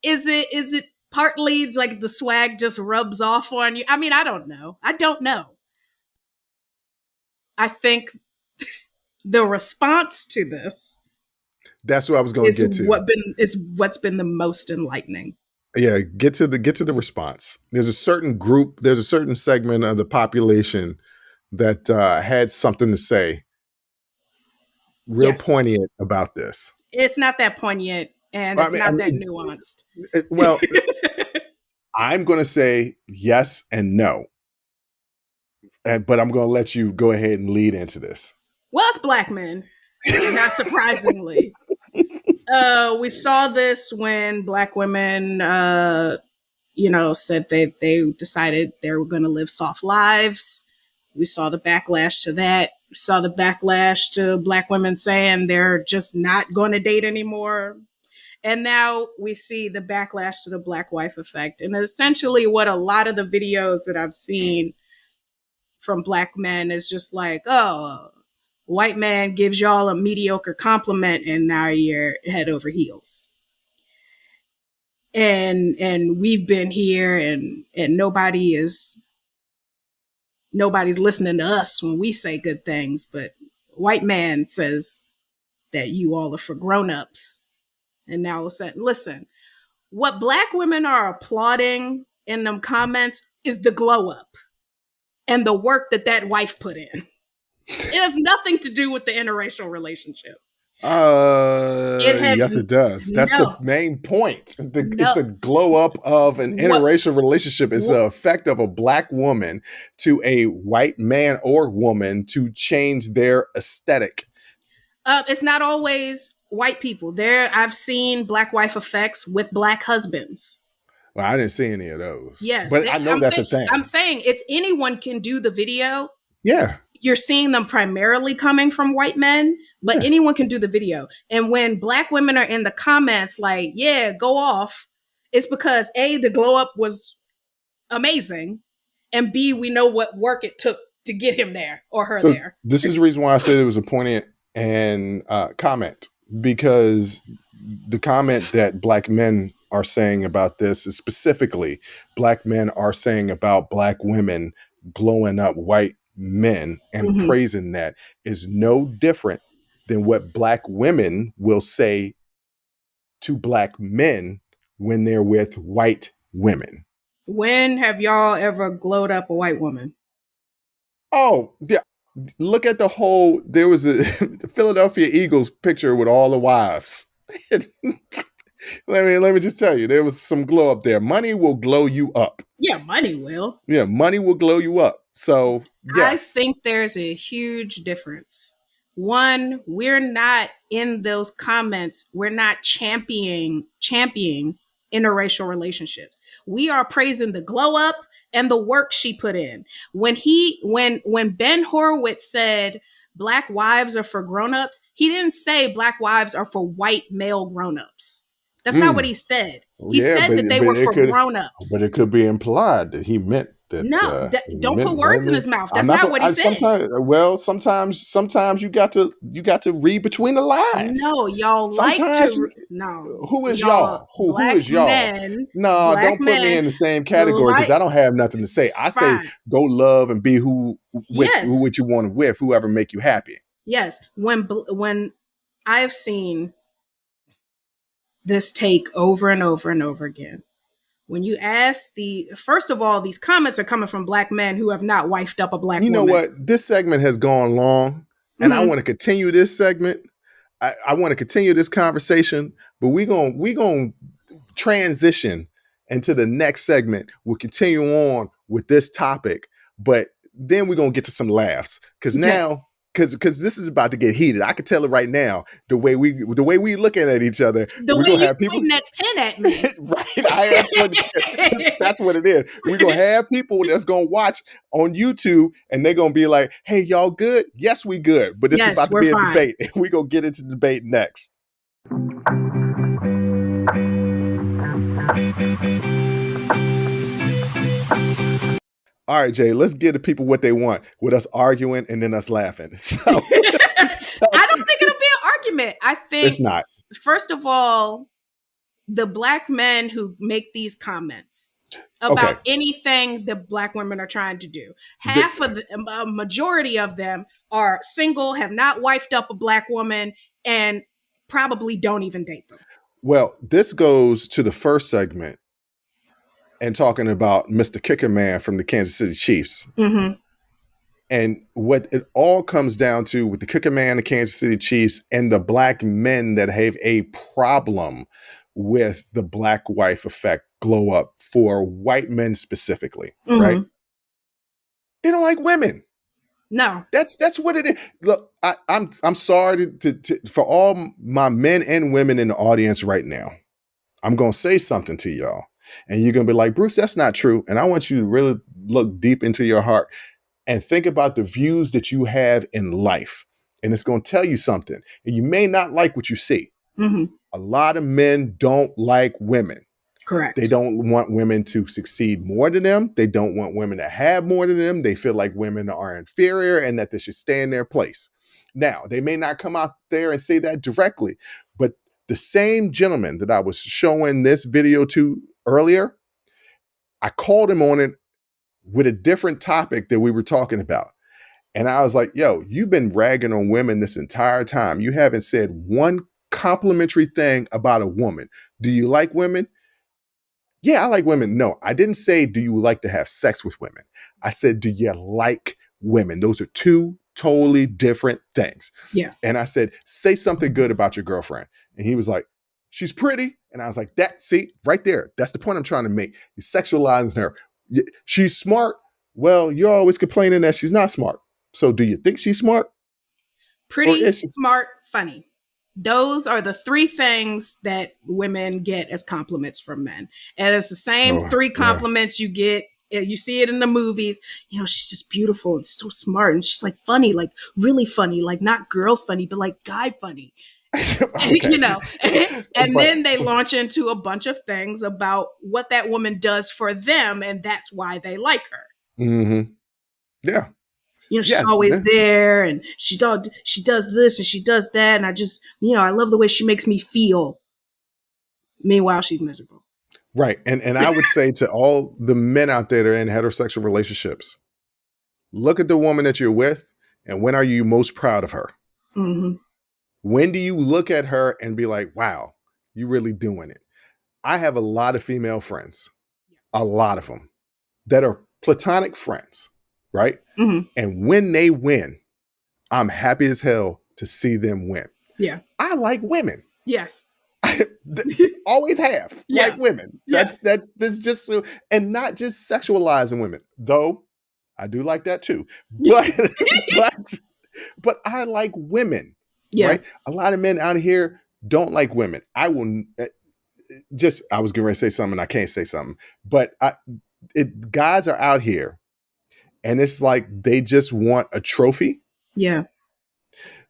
is it partly like the swag just rubs off on you? I mean, I don't know. I think the response to this, that's what I was going to get to. Is what's been the most enlightening. Yeah, get to the response. There's a certain group, there's a certain segment of the population that had something to say, real poignant about this. It's not that poignant, and it's not that nuanced. Well, I'm going to say yes and no, but I'm going to let you go ahead and lead into this. Well, it's black men, not surprisingly. We saw this when black women, said they decided they were going to live soft lives. We saw the backlash to that. We saw the backlash to black women saying they're just not going to date anymore. And now we see the backlash to the black wife effect. And essentially what a lot of the videos that I've seen from black men is just like, oh, white man gives y'all a mediocre compliment and now you're head over heels. And we've been here and nobody's listening to us when we say good things, but white man says that you all are for grown-ups. And now all of a sudden, listen, what black women are applauding in them comments is the glow up and the work that wife put in. It has nothing to do with the interracial relationship. Yes, it does. That's the main point. It's a glow up of an interracial relationship. It's the effect of a black woman to a white man or woman to change their aesthetic. It's not always white people. I've seen black wife effects with black husbands. Well, I didn't see any of those. Yes, but I know that's a thing. I'm saying it's anyone can do the video. Yeah. You're seeing them primarily coming from white men, but anyone can do the video. And when black women are in the comments like, yeah, go off, it's because A, the glow up was amazing, and B, we know what work it took to get him there or her there. This is the reason why I said it was a poignant and comment, because the comment that black men are saying about this is specifically Black men are saying about Black women glowing up white men and praising that is no different than what Black women will say to Black men when they're with white women. When have y'all ever glowed up a white woman? Oh, yeah. Look at there was a Philadelphia Eagles picture with all the wives. Let me just tell you, there was some glow up there. Money will glow you up. Yeah, money will. Yeah, money will glow you up. So, yes. I think there's a huge difference. One, we're not in those comments, we're not championing interracial relationships. We are praising the glow up and the work she put in. When Ben Horowitz said Black wives are for grown-ups, he didn't say Black wives are for white male grown-ups. That's not what he said. He said that they were for grown-ups. But it could be implied that he meant that. No, don't put words in his mouth. That's not what he said. Sometimes you got to read between the lines. No, y'all sometimes like to. No. Who is y'all? Who is y'all? No, don't put me in the same category because I don't have nothing to say. I say go love and be who what you want to with, whoever make you happy. Yes. When I have seen this take over and over and over again. When you ask first of all, these comments are coming from Black men who have not wifed up a Black woman. You know what? This segment has gone long, and I want to continue this segment. I want to continue this conversation, but we're gonna transition into the next segment. We'll continue on with this topic, but then we're gonna get to some laughs because now. Because this is about to get heated. I can tell it right now. The way we looking at each other. We're gonna have people pointing that pen at me. Right. That's what it is. We're gonna have people that's gonna watch on YouTube and they're gonna be like, "Hey, y'all good? Yes, we good." But this is about to be a debate. We're gonna get into the debate next. All right, Jay, let's give the people what they want with us arguing and then us laughing. So, I don't think it'll be an argument. I think it's not. First of all, the Black men who make these comments about anything that Black women are trying to do, a majority of them are single, have not wifed up a Black woman, and probably don't even date them. Well, this goes to the first segment. And talking about Mr. Kicker Man from the Kansas City Chiefs. And what it all comes down to with the Kicker Man, the Kansas City Chiefs, and the Black men that have a problem with the Black wife effect glow up for white men specifically, right? They don't like women. No, that's what it is. Look, I'm sorry for all my men and women in the audience right now. I'm gonna say something to y'all. And you're going to be like, Bruce, that's not true. And I want you to really look deep into your heart and think about the views that you have in life. And it's going to tell you something. And you may not like what you see. A lot of men don't like women. Correct. They don't want women to succeed more than them. They don't want women to have more than them. They feel like women are inferior and that they should stay in their place. Now, they may not come out there and say that directly, but the same gentleman that I was showing this video to earlier, I called him on it with a different topic that we were talking about. And I was like, yo, you've been ragging on women this entire time. You haven't said one complimentary thing about a woman. Do you like women? Yeah, I like women. No, I didn't say, do you like to have sex with women? I said, do you like women? Those are two totally different things. Yeah. And I said, say something good about your girlfriend. And he was like, she's pretty. And I was like, see, right there. That's the point I'm trying to make. You sexualizing her. She's smart. Well, you're always complaining that she's not smart. So do you think she's smart? Pretty, smart, funny. Those are the three things that women get as compliments from men. And it's the same three compliments you get. You see it in the movies. You know, she's just beautiful and so smart. And she's like funny, like really funny, like not girl funny, but like guy funny. You know, and then they launch into a bunch of things about what that woman does for them. And that's why they like her. Yeah. You know, she's always there and she does this and she does that. And I just, you know, I love the way she makes me feel. Meanwhile, she's miserable. Right. And I would say to all the men out there that are in heterosexual relationships, look at the woman that you're with and when are you most proud of her? Mm-hmm. When do you look at her and be like, wow, you really doing it? I have a lot of female friends, a lot of them that are platonic friends, right? Mm-hmm. And when they win, I'm happy as hell to see them win. Yeah. I like women. Yes. Always have Yeah. like women. Yeah. That's just so, and not just sexualizing women, though I do like that too. But but but I like women, Yeah. right? A lot of men out here don't like women. I will just I was getting ready to say something, I can't say something, but guys are out here, and it's like they just want a trophy. Yeah.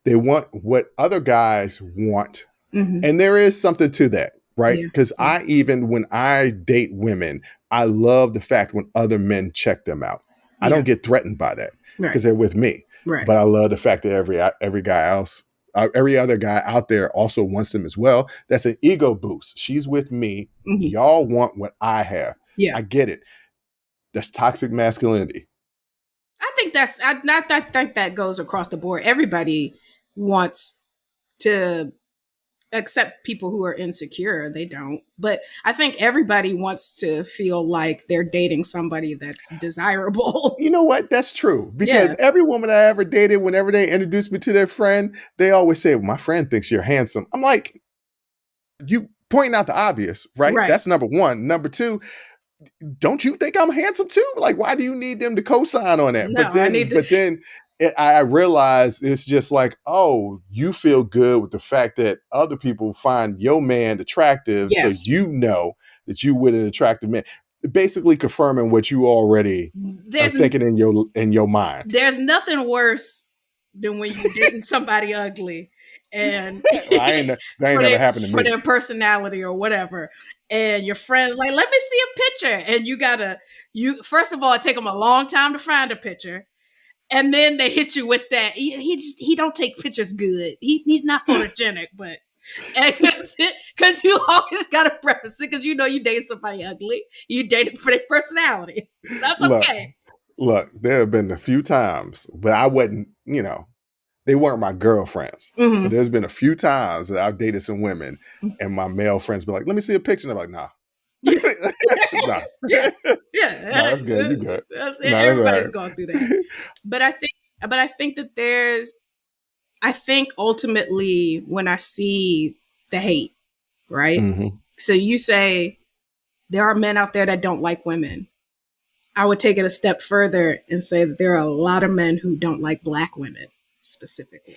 They want what other guys want. Mm-hmm. And there is something to that, right? Yeah. Because Yeah. when I date women, I love the fact when other men check them out. I don't get threatened by that because they're with me. Right. But I love the fact that every guy else, every other guy out there also wants them as well. That's an ego boost. She's with me. Mm-hmm. Y'all want what I have. Yeah. I get it. That's toxic masculinity. I think I think that goes across the board. Everybody wants to accept people who are insecure. They don't. But I think everybody wants to feel like they're dating somebody that's desirable. You know what? That's true. Because every woman I ever dated, whenever they introduced me to their friend, they always say, well, my friend thinks you're handsome. I'm like, you pointing out the obvious, right? That's number one. Number two, don't you think I'm handsome too? Like, why do you need them to co-sign on that? No, but then I realized it's just like, oh, you feel good with the fact that other people find your man attractive. Yes. So you know that you with an attractive man. Basically confirming what you already are thinking in your mind. There's nothing worse than when you're dating somebody ugly and that ain't never happened to me. For their personality or whatever. And your friend's like, let me see a picture. And you first of all, it take them a long time to find a picture. And then they hit you with that. He don't take pictures good. He's not photogenic, but because you always got to preface it because you know you date somebody ugly. You date them for their personality. That's okay. Look, there have been a few times, but I wasn't, they weren't my girlfriends. Mm-hmm. But there's been a few times that I've dated some women and my male friends be like, let me see a picture. And I'm like, nah. Nah. Yeah. No, that's good. You good. Everybody's gone through that. But I think that I think ultimately when I see the hate, right? Mm-hmm. So you say there are men out there that don't like women. I would take it a step further and say that there are a lot of men who don't like Black women specifically.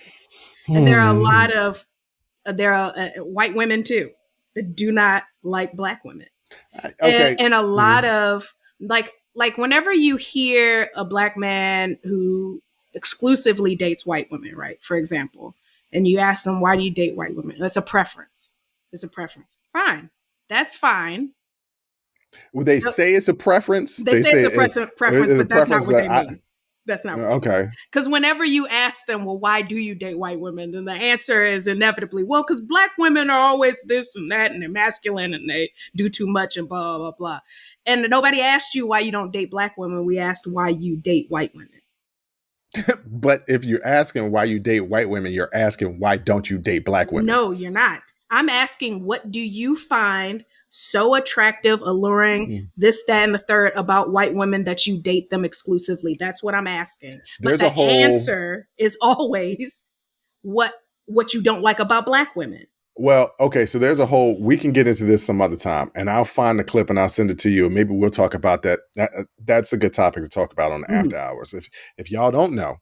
And there are a lot of white women too that do not like Black women. Okay. And a lot of like whenever you hear a Black man who exclusively dates white women, right? For example, and you ask them, why do you date white women? It's a preference. It's a preference. Fine. That's fine. Well, they say it's a preference. They say it's a preference, but that's not what they mean. That's not what okay. Because whenever you ask them, well, why do you date white women? Then the answer is inevitably, well, because Black women are always this and that, and they're masculine and they do too much and blah, blah, blah. And nobody asked you why you don't date Black women. We asked why you date white women. But if you're asking why you date white women, you're asking why don't you date Black women? No, you're not. I'm asking, what do you find so attractive, alluring, this, that, and the third about white women that you date them exclusively? That's what I'm asking. But the answer is always what you don't like about Black women. Well, okay, so there's we can get into this some other time, and I'll find the clip and I'll send it to you, and maybe we'll talk about that. That's a good topic to talk about on the After Hours. If y'all don't know,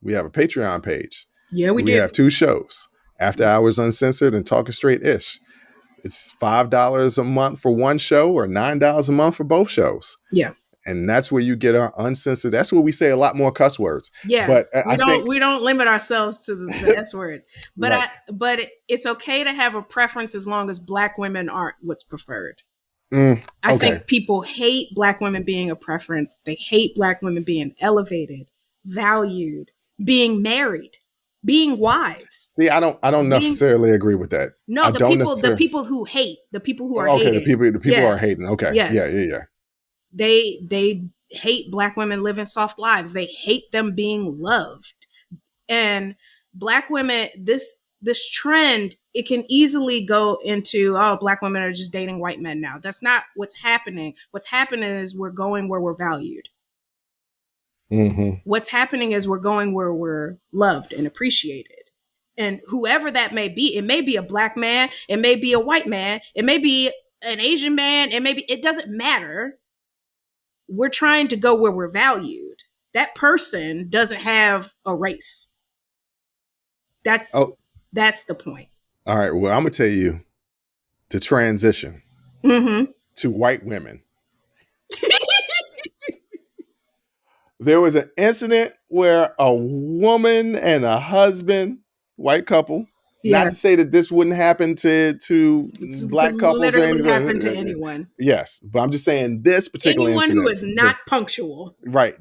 we have a Patreon page. Yeah, we do. We have two shows, After Hours Uncensored and Talking Straight-ish. It's $5 a month for one show or $9 a month for both shows. Yeah. And that's where you get our uncensored. That's where we say a lot more cuss words. Yeah, but we don't limit ourselves to the S words. But right. But it's okay to have a preference as long as Black women aren't what's preferred. I think people hate Black women being a preference. They hate Black women being elevated, valued, being married. being wives. See, I don't Being, necessarily agree with that. no, I the don't people, necessarily. who hate, the people who are Okay, the hating. people are hating. Okay, Yes. yeah. They hate Black women living soft lives. They hate them being loved. And Black women, this trend, it can easily go into, oh, Black women are just dating white men now. That's not what's happening. What's happening is we're going where we're valued. Mm-hmm. What's happening is we're going where we're loved and appreciated. And whoever that may be, it may be a Black man, it may be a white man, it may be an Asian man, it doesn't matter. We're trying to go where we're valued. That person doesn't have a race. That's the point. All right. Well, I'm gonna tell you to transition to white women. There was an incident where a woman and a husband, white couple. Yeah. Not to say that this wouldn't happen to Black couples or anything. Happen to anyone. Yes, but I'm just saying this particular anyone incident, who is not punctual. Right.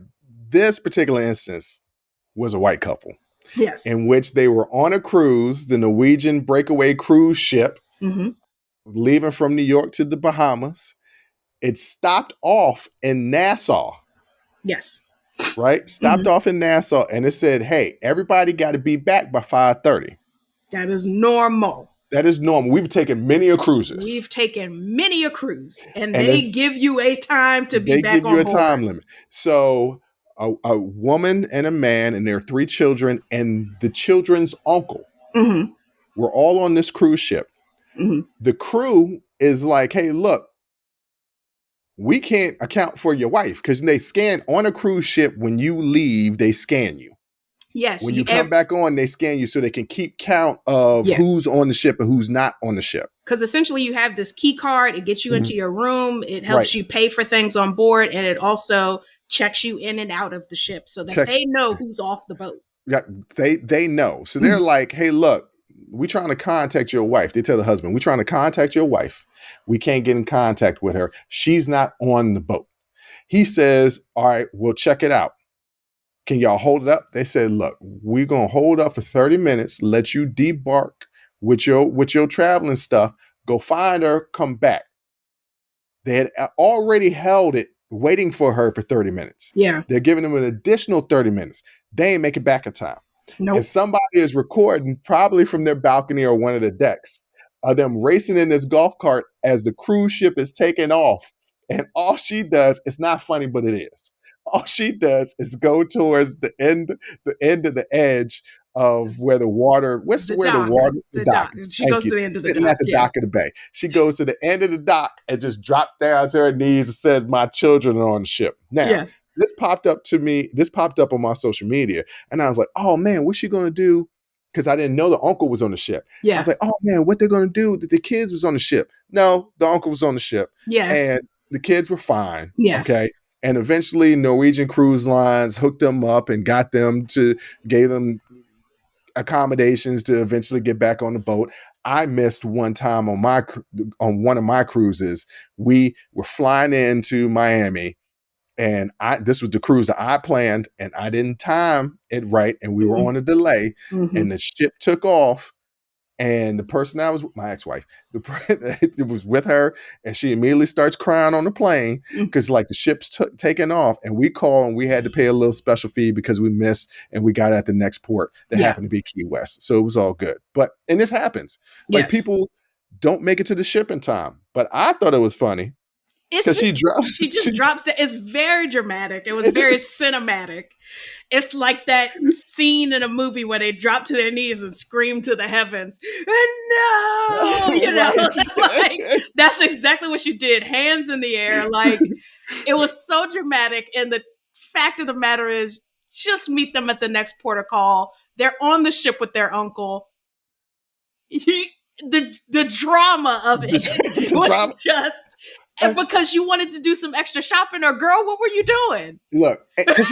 This particular instance was a white couple. Yes. In which they were on a cruise, the Norwegian breakaway cruise ship, leaving from New York to the Bahamas. It stopped off in Nassau. Yes. Right? Stopped off in Nassau, and it said, hey, everybody got to be back by 5:30. That is normal. That is normal. We've taken many a cruises. And they give you a time to be back on board. They give you a time limit. So a woman and a man and their 3 children and the children's uncle were all on this cruise ship. The crew is like, hey, look, we can't account for your wife because they scan on a cruise ship. When you leave, they scan you. Yes. When you come back on, they scan you so they can keep count of who's on the ship and who's not on the ship. Because essentially you have this key card. It gets you into your room. It helps you pay for things on board. And it also checks you in and out of the ship so that they know who's off the boat. Yeah, they know. So they're like, hey, look, we're trying to contact your wife. They tell the husband, we're trying to contact your wife. We can't get in contact with her. She's not on the boat. He says, all right, we'll check it out. Can y'all hold it up? They said, look, we're going to hold up for 30 minutes, let you debark with your traveling stuff, go find her, come back. They had already held it, waiting for her for 30 minutes. Yeah. They're giving them an additional 30 minutes. They ain't make it back in time. Nope. And somebody is recording, probably from their balcony or one of the decks, of them racing in this golf cart as the cruise ship is taking off. And all she does, it's not funny, but it is. All she does is go towards the end of the edge of where the water, the dock. She goes to the end of the dock. At the dock of the bay. She goes to the end of the dock and just drops down to her knees and says, my children are on the ship. Now, this popped up on my social media. And I was like, oh man, what's she going to do? Because I didn't know the uncle was on the ship. Yeah. I was like, oh man, what they're going to do? The kids was on the ship. No, the uncle was on the ship. Yes. And the kids were fine. Yes. Okay. And eventually Norwegian Cruise Lines hooked them up and gave them accommodations to eventually get back on the boat. I missed one time on one of my cruises. We were flying into Miami, and this was the cruise that I planned, and I didn't time it right, and we were on a delay, and the ship took off. And the person I was with, my ex-wife, it was with her, and she immediately starts crying on the plane because like the ship's taking off, and we call and we had to pay a little special fee because we missed and we got at the next port that happened to be Key West. So it was all good. And this happens. Like people don't make it to the ship in time. But I thought it was funny. She just drops it. It's very dramatic. It was very cinematic. It's like that scene in a movie where they drop to their knees and scream to the heavens. No, like that's exactly what she did. Hands in the air, like it was so dramatic. And the fact of the matter is, just meet them at the next port of call. They're on the ship with their uncle. The drama of it was just. And because you wanted to do some extra shopping, or girl, what were you doing? Look, because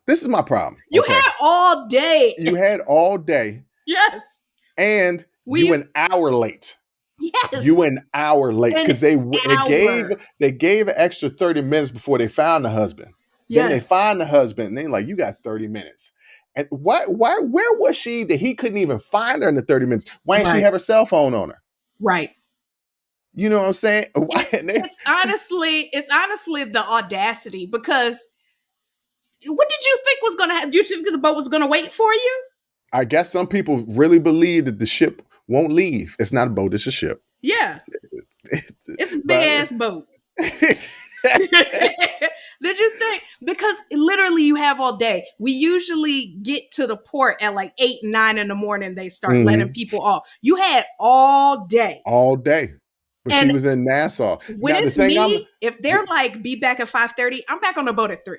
this is my problem. You had all day. You had all day. Yes. And you an hour late. Yes. You an hour late because they gave an extra 30 minutes before they found the husband. Yes. Then they find the husband and they like, you got 30 minutes. And where was she that he couldn't even find her in the 30 minutes? Why didn't she have her cell phone on her? Right. You know what I'm saying? It's honestly the audacity, because what did you think was going to happen? Did you think the boat was going to wait for you? I guess some people really believe that the ship won't leave. It's not a boat, it's a ship. Yeah. It's a big ass boat. Did you think? Because literally you have all day. We usually get to the port at like 8, 9 in the morning. They start letting people off. You had all day. All day. But and she was in Nassau. When it's me, if they're like, be back at 5:30, I'm back on the boat at 3.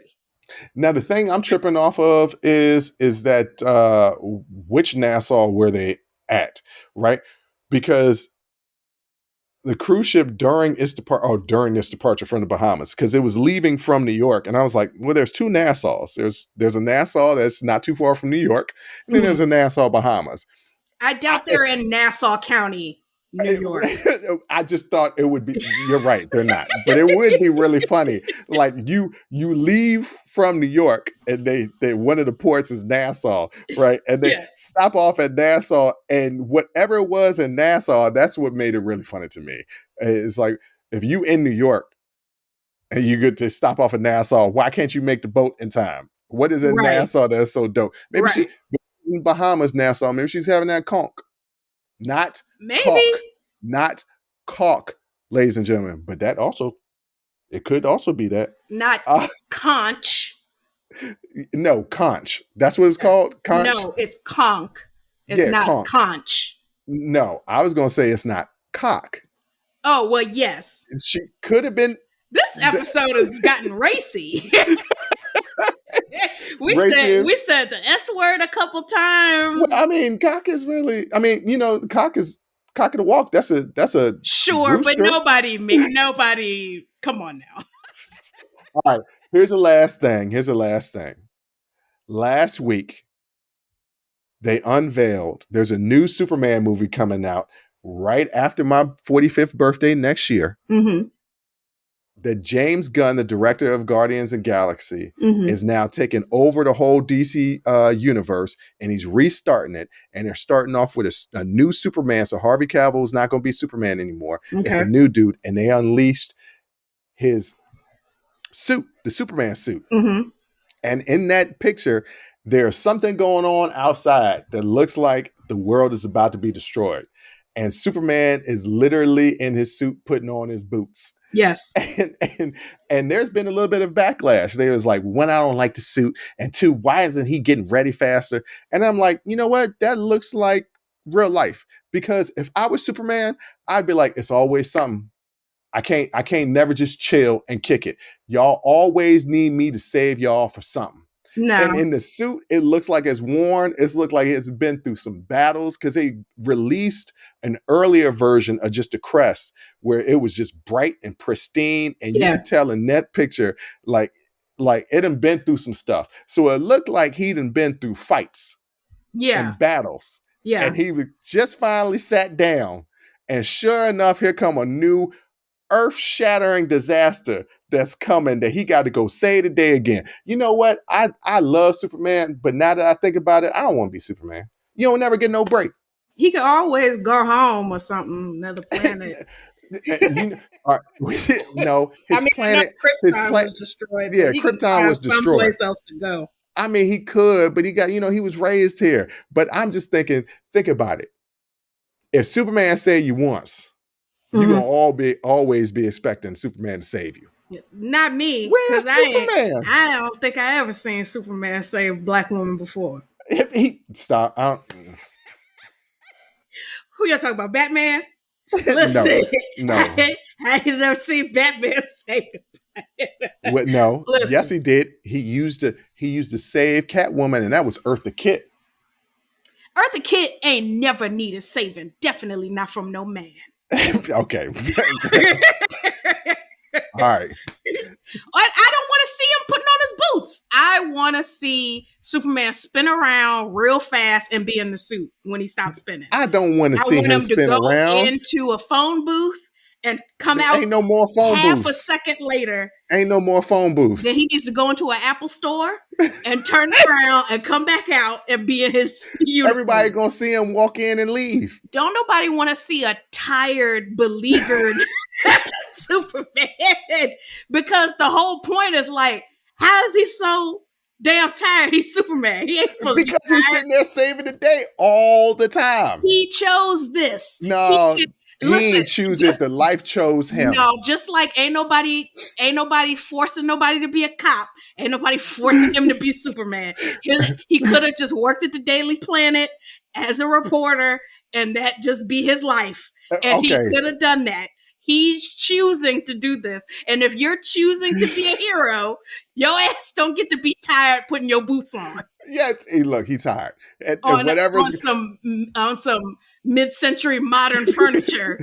Now, the thing I'm tripping off of is that which Nassau were they at, right? Because the cruise ship during this departure from the Bahamas, because it was leaving from New York, and I was like, well, there's 2 Nassaus. There's a Nassau that's not too far from New York, and then there's a Nassau, Bahamas. I doubt they're in Nassau County, New York. I just thought it would be. You're right, they're not, but it would be really funny. Like you leave from New York, and they one of the ports is Nassau, right? And they stop off at Nassau, and whatever it was in Nassau, that's what made it really funny to me. It's like, if you in New York and you get to stop off at Nassau, why can't you make the boat in time? What is in Nassau that's so dope? Maybe she in Bahamas, Nassau. Maybe she's having that conch. Not caulk, not caulk, ladies and gentlemen. But that also, it could also be that. Not conch. No, conch. That's what it's called? Conch? No, it's conch. It's not conch. No, I was going to say it's not cock. Oh, well, yes. She could have been. This episode has gotten racy. We said the S word a couple times. Well, I mean, cock is really. I mean, cock is cock of the walk. That's a sure, rooster. But nobody. Come on now. All right. Here's the last thing. Last week, they unveiled. There's a new Superman movie coming out right after my 45th birthday next year. Mm-hmm. That James Gunn, the director of Guardians of the Galaxy, is now taking over the whole DC universe, and he's restarting it. And they're starting off with a new Superman. So Harvey Cavill is not going to be Superman anymore. Okay. It's a new dude, and they unleashed his suit, the Superman suit. Mm-hmm. And in that picture, there's something going on outside that looks like the world is about to be destroyed. And Superman is literally in his suit, putting on his boots. Yes. And there's been a little bit of backlash. There was like, 1, I don't like the suit, and 2, why isn't he getting ready faster? And I'm like, you know what? That looks like real life. Because if I was Superman, I'd be like, it's always something. I can't never just chill and kick it. Y'all always need me to save y'all for something. No. And in the suit, it looks like it's worn. It looks like it's been through some battles, because they released an earlier version of just the crest where it was just bright and pristine. And you could tell in that picture, like it done been through some stuff. So it looked like he done been through fights and battles. Yeah. And he was just finally sat down. And sure enough, here come a new earth-shattering disaster that's coming that he got to go save the day again. You know what? I love Superman, but now that I think about it, I don't want to be Superman. You don't never get no break. He could always go home or something, another planet. No, his planet was destroyed. Yeah, Krypton was destroyed. Someplace else to go. I mean, he could, but he got, he was raised here. But I'm just thinking, think about it. If Superman saved you once, you're gonna always be expecting Superman to save you. Not me, because I don't think I ever seen Superman save a black woman before. Stop. Who y'all talking about? Batman? Listen, no. I ain't never seen Batman save What? No. Listen. Yes, he did. He used to save Catwoman, and that was Eartha Kitt. Eartha Kitt ain't never needed saving. Definitely not from no man. Okay. All right. I don't want to see him putting on his boots. I want to see Superman spin around real fast and be in the suit when he stops spinning. I don't want to see him spin around into a phone booth and come out Ain't no more phone half booths. a second later. Ain't no more phone booths. Then he needs to go into an Apple store and turn around and come back out and be in his uniform. Everybody gonna see him walk in and leave. Don't nobody want to see a tired, beleaguered Superman, because the whole point is like, how is he so damn tired? He's Superman. He ain't supposed Because to be he's tired. sitting there saving the day all the time. He chose this. No, he listen, ain't choose it. The life chose him. No, just like ain't nobody forcing nobody to be a cop. Ain't nobody forcing him to be Superman. He could have just worked at the Daily Planet as a reporter, and that just be his life. And he could have done that. He's choosing to do this. And if you're choosing to be a hero, your ass don't get to be tired putting your boots on. Yeah, hey, look, he's tired. On some mid-century modern furniture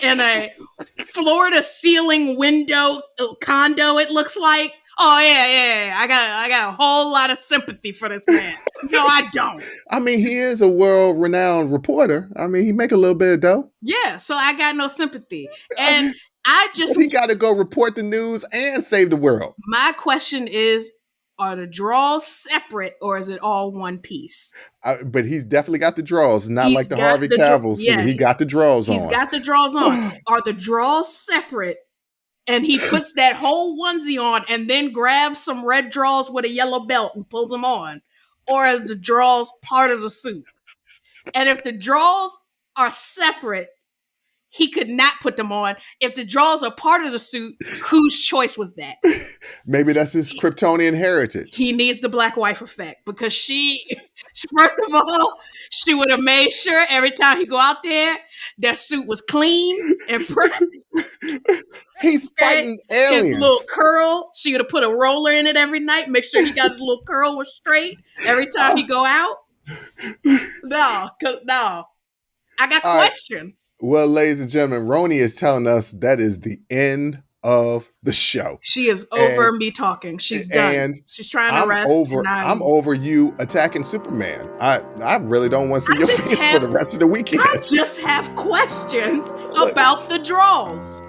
and a floor-to-ceiling window condo, it looks like. Oh, yeah. I got a whole lot of sympathy for this man. No, I don't. I mean, he is a world-renowned reporter. I mean, he make a little bit of dough. Yeah, so I got no sympathy. And he got to go report the news and save the world. My question is, are the draws separate or is it all one piece? But he's definitely got the draws, not like the Harvey Cavill suit. He got the draws on. He's got the draws on. Are the draws separate? And he puts that whole onesie on and then grabs some red draws with a yellow belt and pulls them on? Or is the draws part of the suit? And if the draws are separate, he could not put them on. If the draws are part of the suit, whose choice was that? Maybe that's his Kryptonian heritage. He needs the black wife effect, because she first of all, she would have made sure every time he go out there, that suit was clean and He's fighting aliens. His little curl, she would have put a roller in it every night, make sure he got his little curl was straight every time he go out. No. I got questions. Right. Well, ladies and gentlemen, Roni is telling us that is the end of the show. She is over me talking. She's done. And she's trying to rest. I'm over you attacking Superman. I really don't want to see your face for the rest of the weekend. I just have questions about the draws.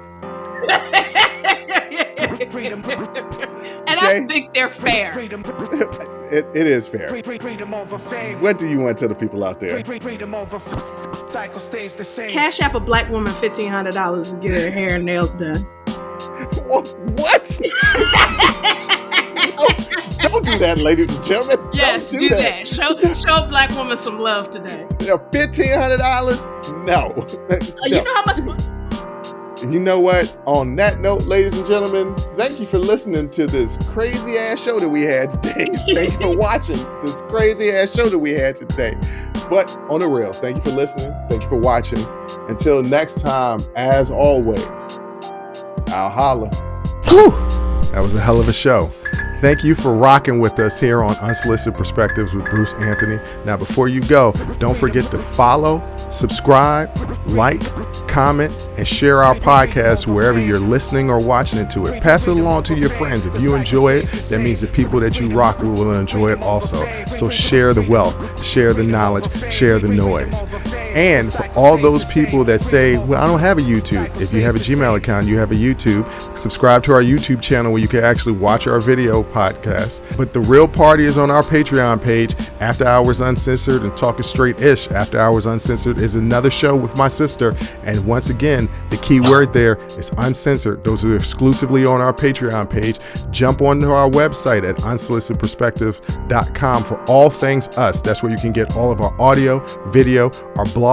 And Jay, I think they're fair. It is fair. What do you want to tell the people out there? Cash App a black woman $1,500 to get her hair and nails done. What? Don't do that, ladies and gentlemen. Yes, do that. Show a black woman some love today. $1,500? No. You know how much money? You know what? On that note, ladies and gentlemen, thank you for listening to this crazy ass show that we had today. Thank you for watching this crazy ass show that we had today. But on the real, thank you for listening. Thank you for watching. Until next time, as always, I'll holla. Whew. That was a hell of a show. Thank you for rocking with us here on Unsolicited Perspectives with Bruce Anthony. Now, before you go, don't forget to follow, subscribe, like, comment, and share our podcast wherever you're listening or watching it to it. Pass it along to your friends. If you enjoy it, that means the people that you rock with will enjoy it also. So share the wealth, share the knowledge, share the noise. And for all those people that say, well, I don't have a YouTube. If you have a Gmail account, you have a YouTube. Subscribe to our YouTube channel where you can actually watch our video podcast. But the real party is on our Patreon page, After Hours Uncensored and Talking Straight-ish. After Hours Uncensored is another show with my sister. And once again, the key word there is uncensored. Those are exclusively on our Patreon page. Jump onto our website at unsolicitedperspectives.com for all things us. That's where you can get all of our audio, video, our blogs,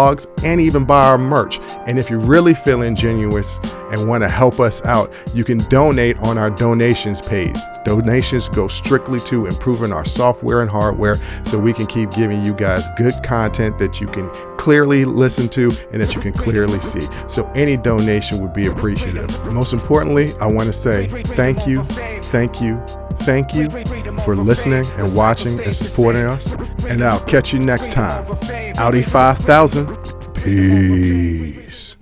and even buy our merch. And if you're really feeling genuine and want to help us out, you can donate on our donations page. Donations go strictly to improving our software and hardware so we can keep giving you guys good content that you can clearly listen to and that you can clearly see. So any donation would be appreciative. Most importantly, I want to say thank you for listening and watching and supporting us. And I'll catch you next time. Audi 5000. Peace.